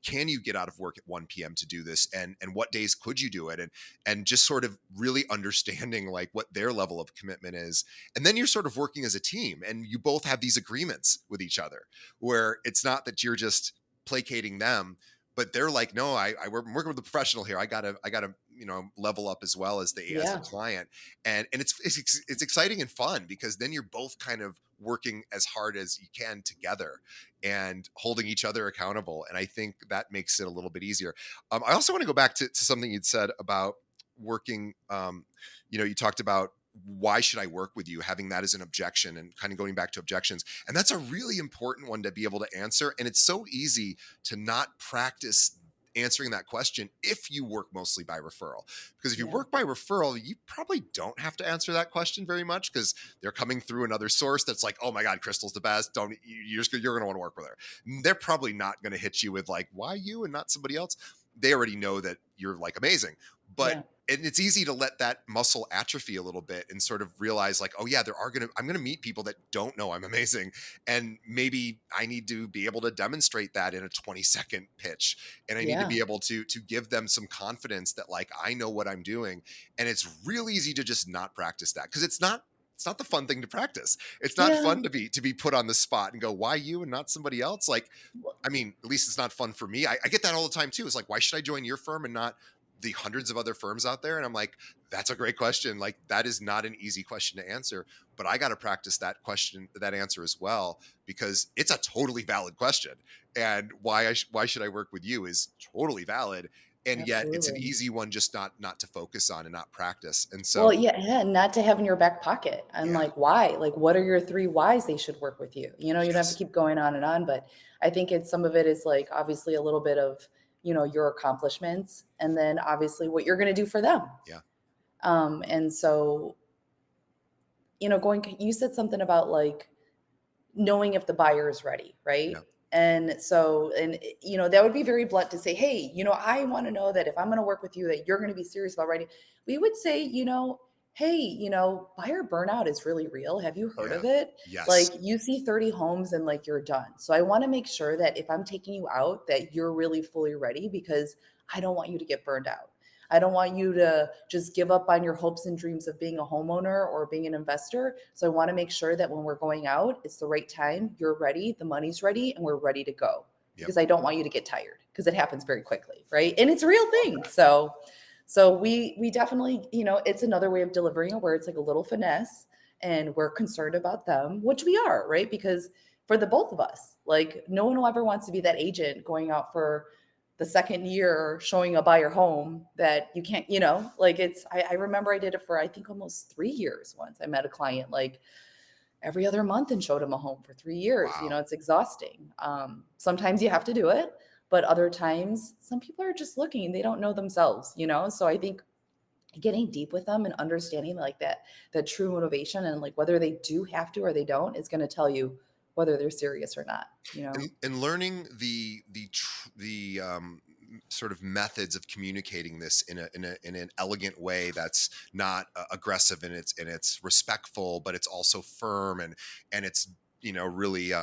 can you get out of work at 1 p.m. to do this? And what days could you do it? And just sort of really understanding like what their level of commitment is. And then you're sort of working as a team, and you both have these agreements with each other, where it's not that you're just placating them, but they're like, no, I'm working with a professional here. I gotta level up as well as the Yeah. client. And it's exciting and fun, because then you're both kind of working as hard as you can together and holding each other accountable. And I think that makes it a little bit easier. I also want to go back to something you'd said about working. You talked about, why should I work with you? Having that as an objection, and kind of going back to objections. And that's a really important one to be able to answer. And it's so easy to not practice answering that question if you work mostly by referral. Because if you Yeah. work by referral, you probably don't have to answer that question very much, because they're coming through another source that's like, oh my God, Crystal's the best. Don't you're going to want to work with her. They're probably not going to hit you with like, why you and not somebody else? They already know that you're like amazing. But Yeah. and it's easy to let that muscle atrophy a little bit and sort of realize like, oh yeah, I'm going to meet people that don't know I'm amazing. And maybe I need to be able to demonstrate that in a 20-second pitch. And I need to Yeah. be able to give them some confidence that like, I know what I'm doing. And it's real easy to just not practice that, because it's not the fun thing to practice. It's not Yeah. fun to be put on the spot and go, why you and not somebody else? Like, I mean, at least it's not fun for me. I get that all the time too. It's like, why should I join your firm and not the hundreds of other firms out there? And I'm like, that's a great question. Like, that is not an easy question to answer, but I got to practice that answer as well, because it's a totally valid question. And why should I work with you is totally valid. And yet it's an Absolutely. easy one just not to focus on and not practice. And Well, so, yeah, yeah, not to have in your back pocket. And yeah, like, why? Like, what are your three whys they should work with you? You don't have to yes, keep going on, but I think some of it is like obviously a little bit of, your accomplishments, and then obviously what you're going to do for them. yeah, And so, you said something about like knowing if the buyer is ready, right? yeah, And so, that would be very blunt to say, hey, I want to know that if I'm going to work with you, that you're going to be serious about writing. We would say, hey, buyer burnout is really real. Have you heard yeah, of it? yes, Like you see 30 homes and like you're done. So I want to make sure that if I'm taking you out, that you're really fully ready, because I don't want you to get burned out. I don't want you to just give up on your hopes and dreams of being a homeowner or being an investor. So I want to make sure that when we're going out, it's the right time, you're ready, the money's ready, and we're ready to go. yep, Because I don't want you to get tired, because it happens very quickly, right? And it's a real thing. So we definitely, it's another way of delivering it where it's like a little finesse, and we're concerned about them, which we are, right? Because for the both of us, like no one will ever wants to be that agent going out for the second year showing a buyer home that you can't, like I remember I did it for I think almost 3 years once. I met a client like every other month and showed him a home for 3 years. wow. It's exhausting. Sometimes you have to do it, but other times some people are just looking, they don't know themselves. So I think getting deep with them and understanding like that true motivation, and like whether they do have to or they don't, is going to tell you whether they're serious or not. And learning the sort of methods of communicating this in an elegant way that's not aggressive, and it's respectful, but it's also firm, and it's really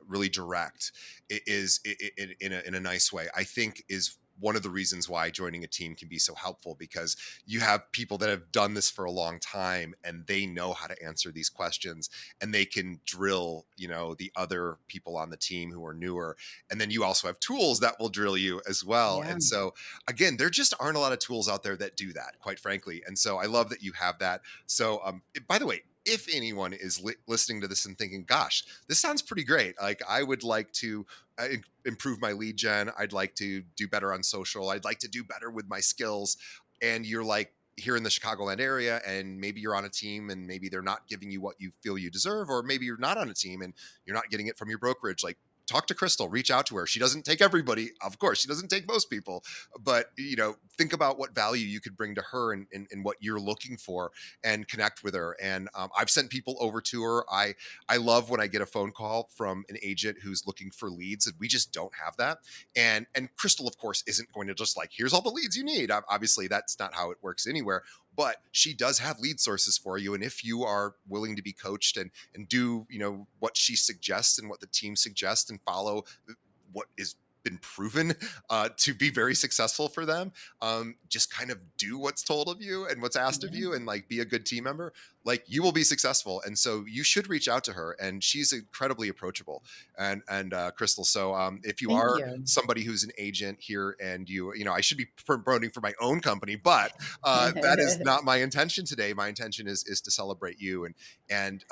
really direct, in a nice way, I think, is one of the reasons why joining a team can be so helpful, because you have people that have done this for a long time, and they know how to answer these questions, and they can drill the other people on the team who are newer. And then you also have tools that will drill you as well. Yeah. And so again, there just aren't a lot of tools out there that do that, quite frankly. And so I love that you have that. So by the way, if anyone is listening to this and thinking, gosh, this sounds pretty great. Like, I would like to improve my lead gen. I'd like to do better on social. I'd like to do better with my skills. And you're like here in the Chicagoland area, and maybe you're on a team and maybe they're not giving you what you feel you deserve, or maybe you're not on a team and you're not getting it from your brokerage. Like, talk to Crystal, reach out to her. She doesn't take everybody, of course. She doesn't take most people, but think about what value you could bring to her and what you're looking for, and connect with her. And I've sent people over to her. I love when I get a phone call from an agent who's looking for leads, and we just don't have that. And Crystal, of course, isn't going to just like, here's all the leads you need. Obviously, that's not how it works anywhere. But she does have lead sources for you, and if you are willing to be coached and do what she suggests and what the team suggests, and follow what is been proven to be very successful for them, just kind of do what's told of you and what's asked of Yeah. you, and like be a good team member, like you will be successful. And so you should reach out to her, and she's incredibly approachable. And Crystal, so if you Thank are you. somebody who's an agent here, and I should be promoting for my own company, but that is not my intention today. My intention is to celebrate you, and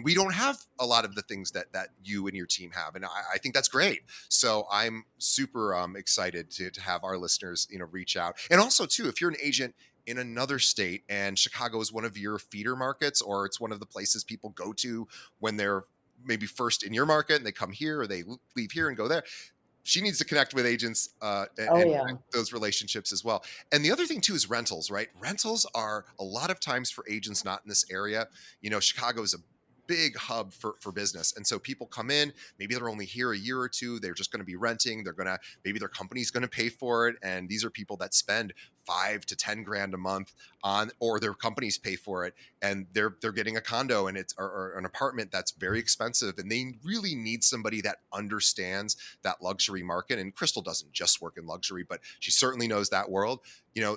we don't have a lot of the things that you and your team have, and I think that's great. So I'm super excited to have our listeners reach out. And also too, if you're an agent in another state and Chicago is one of your feeder markets, or it's one of the places people go to when they're maybe first in your market and they come here, or they leave here and go there, she needs to connect with agents Oh and yeah. those relationships as well. And the other thing too is rentals, right? Rentals are a lot of times for agents not in this area. Chicago is a big hub for business. And so people come in, maybe they're only here a year or two. They're just going to be renting. Maybe their company's going to pay for it. And these are people that spend 5 to 10 grand a month on, or their companies pay for it. And they're getting a condo, and it's or an apartment that's very expensive. And they really need somebody that understands that luxury market. And Crystal doesn't just work in luxury, but she certainly knows that world.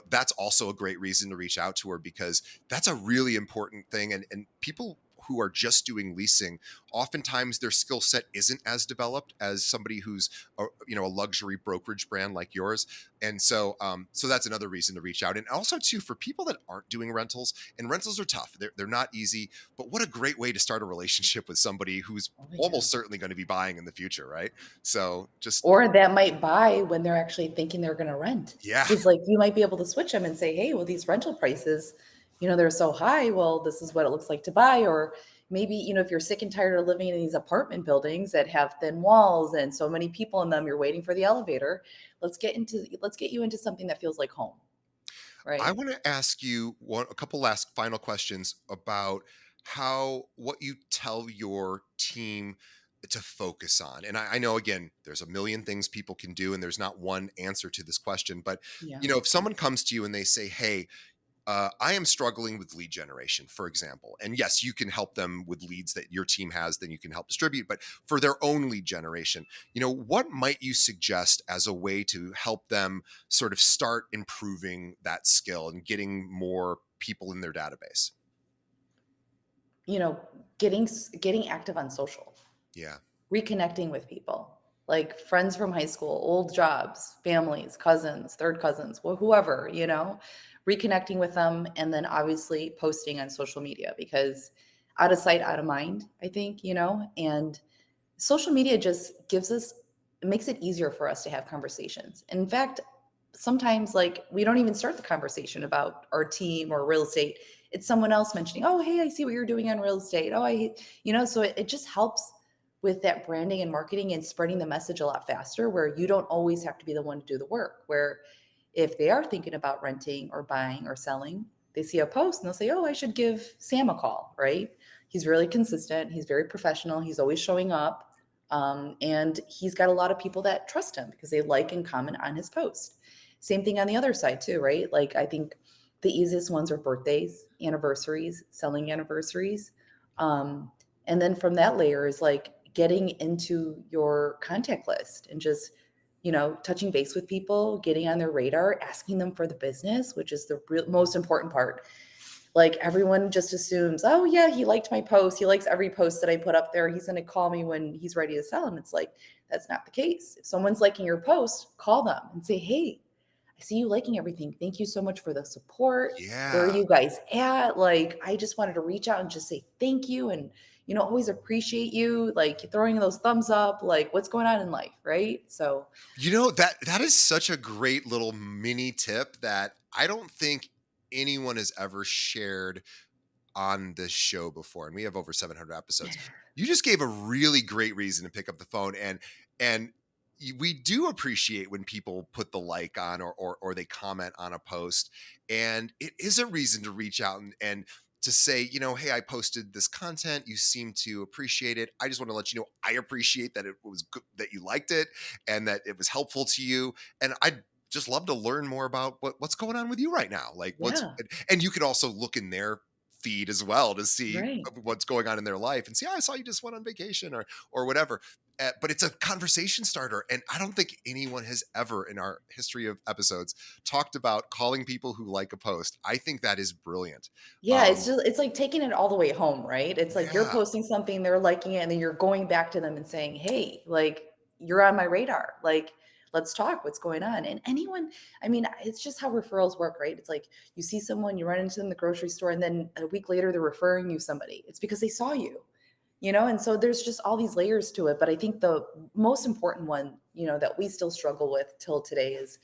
That's also a great reason to reach out to her, because that's a really important thing. And people who are just doing leasing, oftentimes their skill set isn't as developed as somebody who's a luxury brokerage brand like yours. And so that's another reason to reach out. And also too, for people that aren't doing rentals, and rentals are tough, they're not easy, but what a great way to start a relationship with somebody who's Oh yeah. almost certainly going to be buying in the future, right? So just, Or that might buy when they're actually thinking they're going to rent. yeah. Because like you might be able to switch them and say, hey, well, these rental prices, they're so high. Well, this is what it looks like to buy. Or maybe, if you're sick and tired of living in these apartment buildings that have thin walls and so many people in them, you're waiting for the elevator. Let's get you into something that feels like home. I Right. want to ask you a couple last final questions about what you tell your team to focus on. And I know, again, there's a million things people can do, and there's not one answer to this question. But Yeah. if someone comes to you and they say, "Hey, I am struggling with lead generation," for example. And yes, you can help them with leads that your team has, then you can help distribute. But for their own lead generation, what might you suggest as a way to help them sort of start improving that skill and getting more people in their database? You know, getting active on social, Yeah. reconnecting with people, like friends from high school, old jobs, families, cousins, third cousins, whoever, reconnecting with them. And then obviously posting on social media, because out of sight, out of mind, I think, and social media just it makes it easier for us to have conversations. In fact, sometimes like we don't even start the conversation about our team or real estate. It's someone else mentioning, oh, hey, I see what you're doing on real estate. Oh, so it just helps with that branding and marketing and spreading the message a lot faster, where you don't always have to be the one to do the work. Where if they are thinking about renting or buying or selling, they see a post and they'll say, oh, I should give Sam a call, right? He's really consistent. He's very professional. He's always showing up. And he's got a lot of people that trust him because they like and comment on his post. Same thing on the other side too, right? Like I think the easiest ones are birthdays, anniversaries, selling anniversaries. And then from that layer is like getting into your contact list and just, touching base with people, getting on their radar, asking them for the business, which is the most important part. Like everyone just assumes, oh yeah, he liked my post. He likes every post that I put up there. He's going to call me when he's ready to sell. And it's like, that's not the case. If someone's liking your post, call them and say, hey, I see you liking everything. Thank you so much for the support. Where are Yeah. you guys at? Like, I just wanted to reach out and just say thank you and, always appreciate you, like throwing those thumbs up, like what's going on in life, right? So, That is such a great little mini tip that I don't think anyone has ever shared on this show before, and we have over 700 episodes. You just gave a really great reason to pick up the phone, and we do appreciate when people put the like on or they comment on a post, and it is a reason to reach out and to say, hey, I posted this content. You seem to appreciate it. I just want to let you know I appreciate that it was good, that you liked it, and that it was helpful to you. And I'd just love to learn more about what's going on with you right now. Like yeah, and you could also look in their feed as well to see right. what's going on in their life and see, oh, I saw you just went on vacation or whatever. But it's a conversation starter, and I don't think anyone has ever in our history of episodes talked about calling people who like a post. I think that is brilliant. Yeah, it's like taking it all the way home, right? It's like you're Yeah, posting something, they're liking it, and then you're going back to them and saying, "Hey, like you're on my radar. Like let's talk. What's going on?" And anyone, I mean, it's just how referrals work, right? It's like you see someone, you run into them in the grocery store, and then a week later they're referring you somebody. It's because they saw you, And so there's just all these layers to it. But I think the most important one, that we still struggle with till today is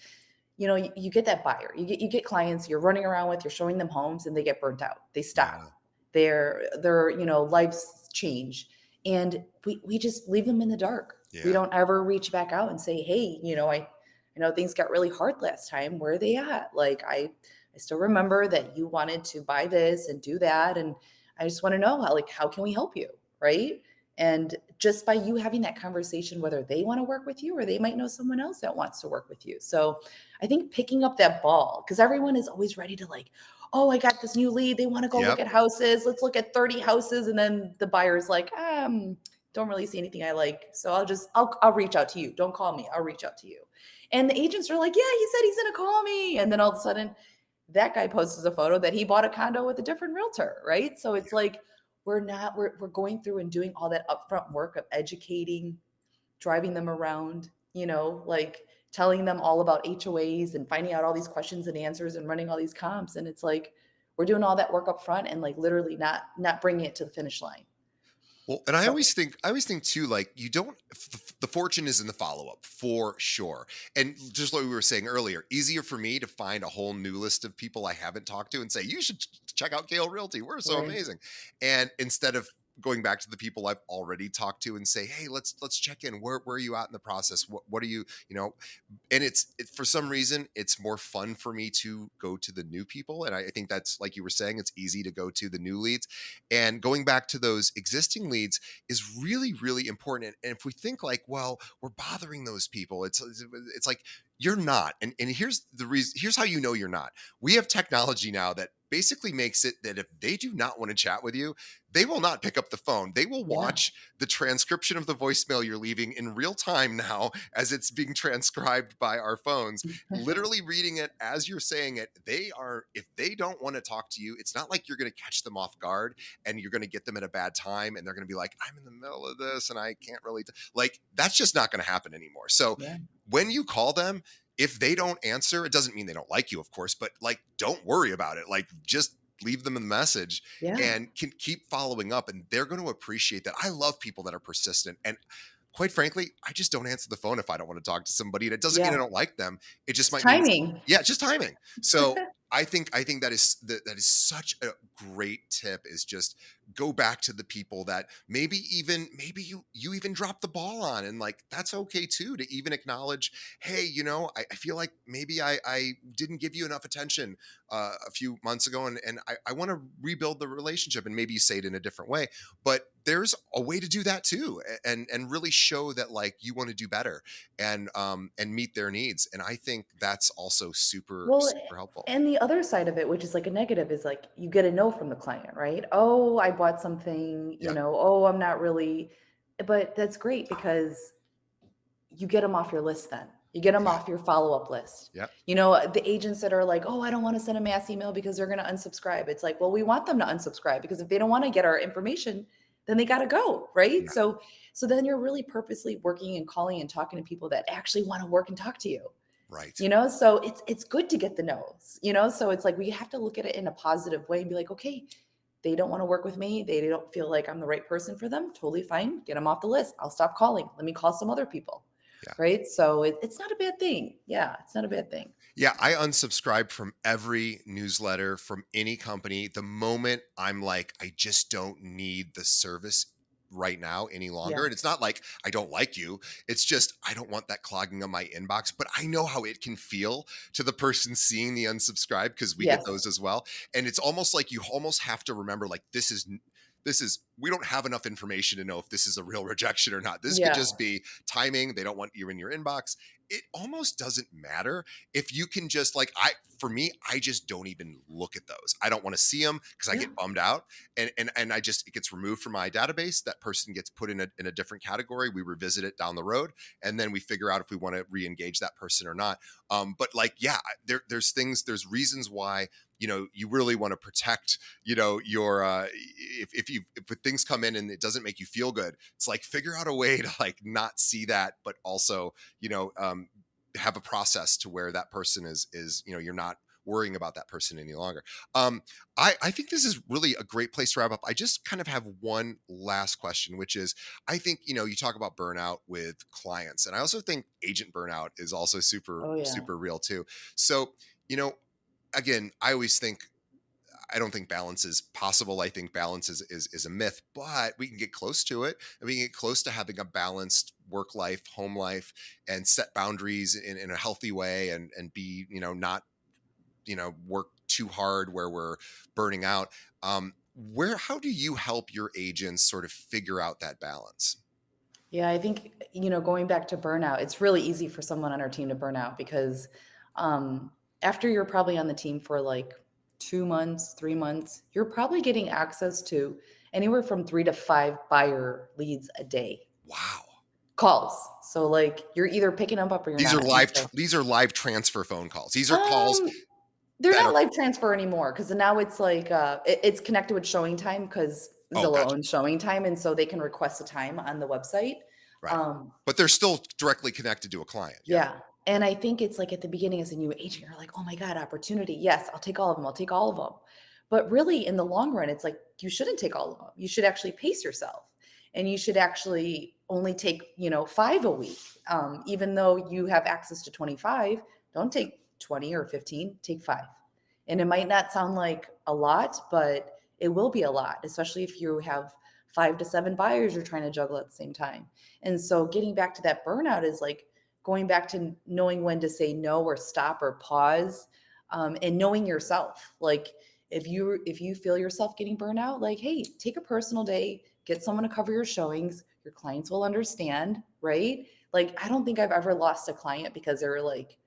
you get that buyer, you get clients you're running around with, you're showing them homes and they get burnt out. They stop. yeah, Their lives change. And we just leave them in the dark. We yeah. don't ever reach back out and say, hey, I know things got really hard last time. Where are they at? Like I still remember that you wanted to buy this and do that. And I just want to know how can we help you? Right. And just by you having that conversation, whether they want to work with you or they might know someone else that wants to work with you. So I think picking up that ball, because everyone is always ready to like, oh, I got this new lead. They want to go look Yep. at houses. Let's look at 30 houses. And then the buyer's like, don't really see anything I like. So I'll reach out to you. Don't call me. I'll reach out to you. And the agents are like, yeah, he said he's going to call me. And then all of a sudden that guy posts a photo that he bought a condo with a different realtor. Right. So it's like, we're going through and doing all that upfront work of educating, driving them around, like telling them all about HOAs and finding out all these questions and answers and running all these comps. And it's like we're doing all that work up front and like literally not bringing it to the finish line. Well, and So I always think too, like you don't, the fortune is in the follow up for sure. And just like we were saying earlier, easier for me to find a whole new list of people I haven't talked to and say, you should check out Gale Realty. We're so right. amazing. And instead of going back to the people I've already talked to and say, hey, let's check in. Where are you at in the process? What are you, and for some reason, it's more fun for me to go to the new people. And I think that's like you were saying, it's easy to go to the new leads. And going back to those existing leads is really, really important. And if we think like, well, we're bothering those people, it's like you're not. And here's the reason, here's how you know you're not. We have technology now that basically makes it that if they do not want to chat with you, they will not pick up the phone. They will Yeah. watch the transcription of the voicemail you're leaving in real time now as it's being transcribed by our phones, literally reading it as you're saying it. If they don't want to talk to you, it's not like you're going to catch them off guard and you're going to get them at a bad time and they're going to be like, I'm in the middle of this and I can't really like that's just not going to happen anymore. So Yeah. when you call them, if they don't answer, it doesn't mean they don't like you, of course, but like don't worry about it. Like just leave them a message Yeah. and can keep following up, and they're going to appreciate that. I love people that are persistent, and quite frankly, I just don't answer the phone if I don't want to talk to somebody. And it doesn't mean I Yeah. don't like them. It just It's might mean, timing. yeah, just timing. So I think that is such a great tip, is just go back to the people that maybe you even drop the ball on, and like that's okay too, to even acknowledge, hey, I feel like maybe I didn't give you enough attention a few months ago, and I want to rebuild the relationship, and maybe you say it in a different way, but there's a way to do that too, and really show that like you want to do better and meet their needs. And I think that's also super, Well, super helpful. and the other side of it, which is like a negative, is like you get a no from the client, right? Oh, I bought something, Yeah. oh, I'm not really, but that's great because you get them off your list then. You get them Yeah. off your follow-up list. Yeah. The agents that are like, oh, I don't want to send a mass email because they're going to unsubscribe. It's like, well, we want them to unsubscribe because if they don't want to get our information, then they got to go, right? Yeah. So then you're really purposely working and calling and talking to people that actually want to work and talk to you. Right. So it's good to get the no's, so it's like we have to look at it in a positive way and be like, okay, they don't want to work with me, they don't feel like I'm the right person for them, totally fine, get them off the list, I'll stop calling, let me call some other people. Yeah. Right, so it's not a bad thing. Yeah, it's not a bad thing. Yeah, I unsubscribed from every newsletter from any company the moment I'm like, I just don't need the service right now any longer. Yeah. And it's not like I don't like you. It's just I don't want that clogging on my inbox. But I know how it can feel to the person seeing the unsubscribe because we get those Yes. as well. And it's almost like you almost have to remember like this is we don't have enough information to know if this is a real rejection or not. This could Yeah. just be timing. They don't want you in your inbox. It almost doesn't matter if you can just like for me, I just don't even look at those. I don't want to see them because I Yeah. get bummed out, and I just it gets removed from my database. That person gets put in a different category. We revisit it down the road, and then we figure out if we want to re-engage that person or not. But like, yeah, there's reasons why you really want to protect your if things come in and it doesn't make you feel good, it's like figure out a way to like not see that, but also have a process to where that person is you're not worrying about that person any longer. I think this is really a great place to wrap up. I just kind of have one last question, which is I think you talk about burnout with clients, and I also think agent burnout is also super Oh yeah. super real too. So you know again, I don't think balance is possible. I think balance is a myth, but we can get close to it. And we can get close to having a balanced work life, home life, and set boundaries in a healthy way and be, not, work too hard where we're burning out. How do you help your agents sort of figure out that balance? Yeah, I think, going back to burnout, it's really easy for someone on our team to burn out because um, after you're probably on the team for like 2 months, 3 months, you're probably getting access to anywhere from 3 to 5 buyer leads a day, Wow. calls. So like you're either picking them up or you're These are not. And so, these are live transfer phone calls. These are calls um, they're that not are, live transfer anymore because now it's like it's connected with showing time because oh, Zillow gotcha. owns showing time, and so they can request a time on the website. Right. Um, But they're still directly connected to a client. Yeah. Yeah, and I think it's like at the beginning as a new agent, you're like, "Oh my god, opportunity. Yes, I'll take all of them. I'll take all of them." But really in the long run, it's like you shouldn't take all of them. You should actually pace yourself. And you should actually only take, 5 a week. Even though you have access to 25, don't take 20 or 15, take 5. And it might not sound like a lot, but it will be a lot, especially if you have 5 to 7 buyers you're trying to juggle at the same time. And so getting back to that burnout is like going back to knowing when to say no or stop or pause, and knowing yourself. Like if you feel yourself getting burnout, like, hey, take a personal day, get someone to cover your showings. Your clients will understand, right? Like I don't think I've ever lost a client because they were like,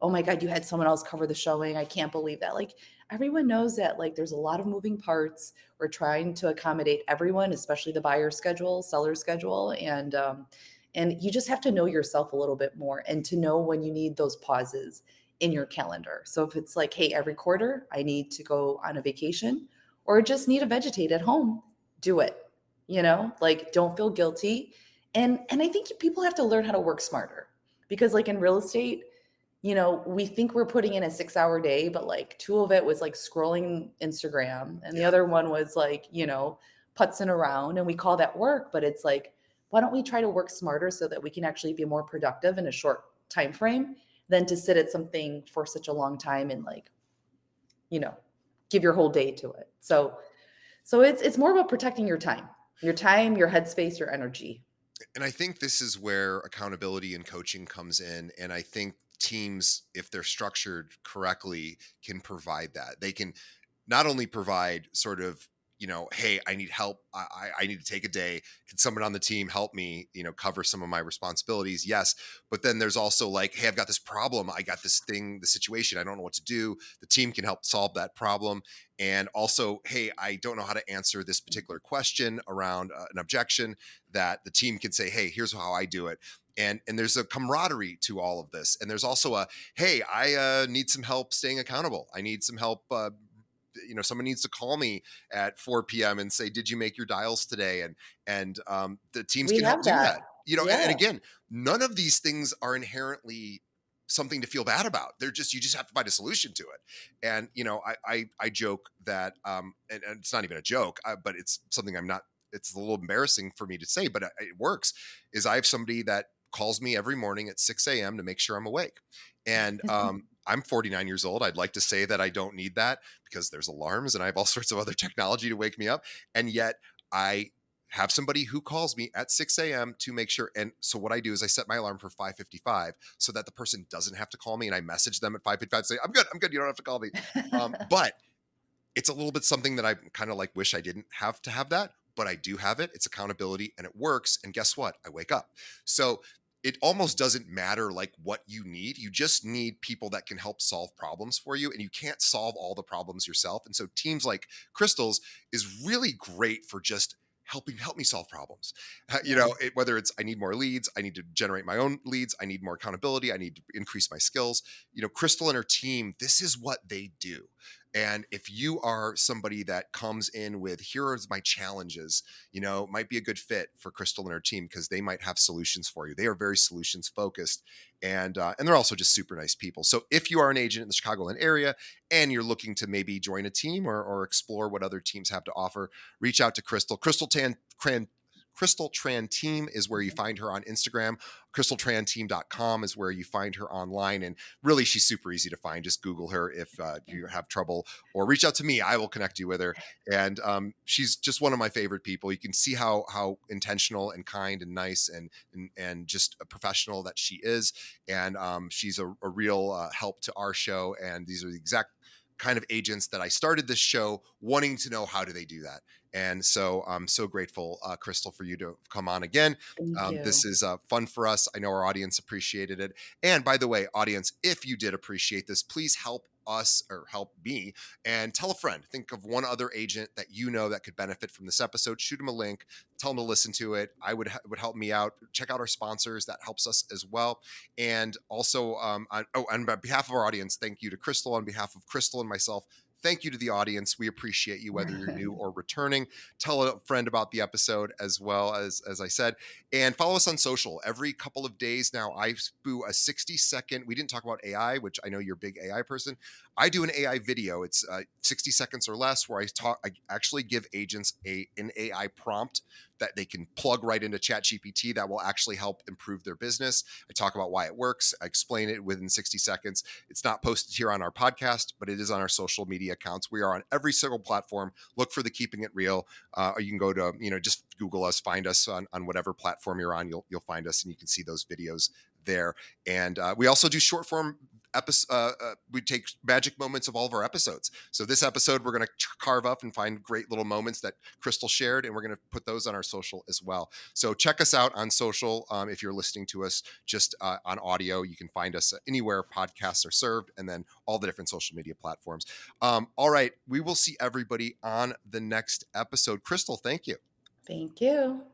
oh my god, you had someone else cover the showing, I can't believe that. Like everyone knows that like there's a lot of moving parts. We're trying to accommodate everyone, especially the buyer schedule, seller schedule, and you just have to know yourself a little bit more and to know when you need those pauses in your calendar. So if it's like, hey, every quarter I need to go on a vacation or just need to vegetate at home, do it. Like don't feel guilty. And I think people have to learn how to work smarter because like in real estate, we think we're putting in a 6-hour day, but like 2 of it was like scrolling Instagram and the Yeah. other one was like, putzing around and we call that work, but it's like, why don't we try to work smarter so that we can actually be more productive in a short time frame than to sit at something for such a long time and like, you know, give your whole day to it. So it's more about protecting your time, your headspace, your energy. And I think this is where accountability and coaching comes in. And I think teams, if they're structured correctly, can provide that. They can not only provide sort of, hey, I need help. I need to take a day. Can someone on the team help me, cover some of my responsibilities? Yes. But then there's also like, hey, I've got this problem. I got this thing, the situation. I don't know what to do. The team can help solve that problem. And also, hey, I don't know how to answer this particular question around an objection, that the team can say, hey, here's how I do it. And there's a camaraderie to all of this. And there's also a, hey, I need some help staying accountable. I need some help. Someone needs to call me at 4 p.m. and say, did you make your dials today? And the teams We can help have do that. that. And Yeah. again, none of these things are inherently something to feel bad about. You just have to find a solution to it. And I joke that and it's not even a joke, but it's something it's a little embarrassing for me to say, but it works. Is I have somebody that calls me every morning at 6 a.m. to make sure I'm awake. And I'm 49 years old. I'd like to say that I don't need that because there's alarms and I have all sorts of other technology to wake me up. And yet I have somebody who calls me at 6 a.m. to make sure. And so what I do is I set my alarm for 5:55 so that the person doesn't have to call me, and I message them at 5:55 say, I'm good. You don't have to call me. But it's a little bit something that I kind of like wish I didn't have to have that, but I do have it. It's accountability and it works. And guess what? I wake up. So it almost doesn't matter like what you need. You just need people that can help solve problems for you. And you can't solve all the problems yourself. And so teams like Crystal's is really great for just help me solve problems. Yeah. Whether it's I need more leads, I need to generate my own leads, I need more accountability, I need to increase my skills. Crystal and her team, this is what they do. And if you are somebody that comes in with, here are my challenges, might be a good fit for Crystal and her team because they might have solutions for you. They are very solutions focused, and they're also just super nice people. So if you are an agent in the Chicagoland area and you're looking to maybe join a team or explore what other teams have to offer, reach out to Crystal. Crystal Tran Team is where you find her on Instagram. CrystalTranTeam.com is where you find her online. And really, she's super easy to find. Just Google her if you have trouble, or reach out to me. I will connect you with her. And she's just one of my favorite people. You can see how intentional and kind and nice and just a professional that she is. And she's a real help to our show. And these are the exact kind of agents that I started this show wanting to know how do they do that. And so I'm so grateful, Crystal, for you to come on again. Thank you. This is fun for us. I know our audience appreciated it. And by the way, audience, if you did appreciate this, please help us or help me and tell a friend. Think of one other agent that that could benefit from this episode. Shoot them a link, tell them to listen to it. Would help me out. Check out our sponsors. That helps us as well. And also, on behalf of our audience, thank you to Crystal. On behalf of Crystal and myself, thank you to the audience. We appreciate you, whether you're new or returning. Tell a friend about the episode as well, as I said. And follow us on social. Every couple of days now, I spew a 60-second. We didn't talk about AI, which I know you're a big AI person. I do an AI video. It's 60 seconds or less where I actually give agents an AI prompt that they can plug right into ChatGPT that will actually help improve their business. I talk about why it works. I explain it within 60 seconds. It's not posted here on our podcast, but it is on our social media accounts. We are on every single platform. Look for the Keeping It Real. Or you can go to, just Google us, find us on whatever platform you're on. You'll find us and you can see those videos there. And we also do short form episode. We take magic moments of all of our episodes. So this episode, we're going to carve up and find great little moments that Crystal shared, and we're going to put those on our social as well. So check us out on social. If you're listening to us just on audio, you can find us anywhere podcasts are served, and then all the different social media platforms. All right. We will see everybody on the next episode. Crystal, thank you. Thank you.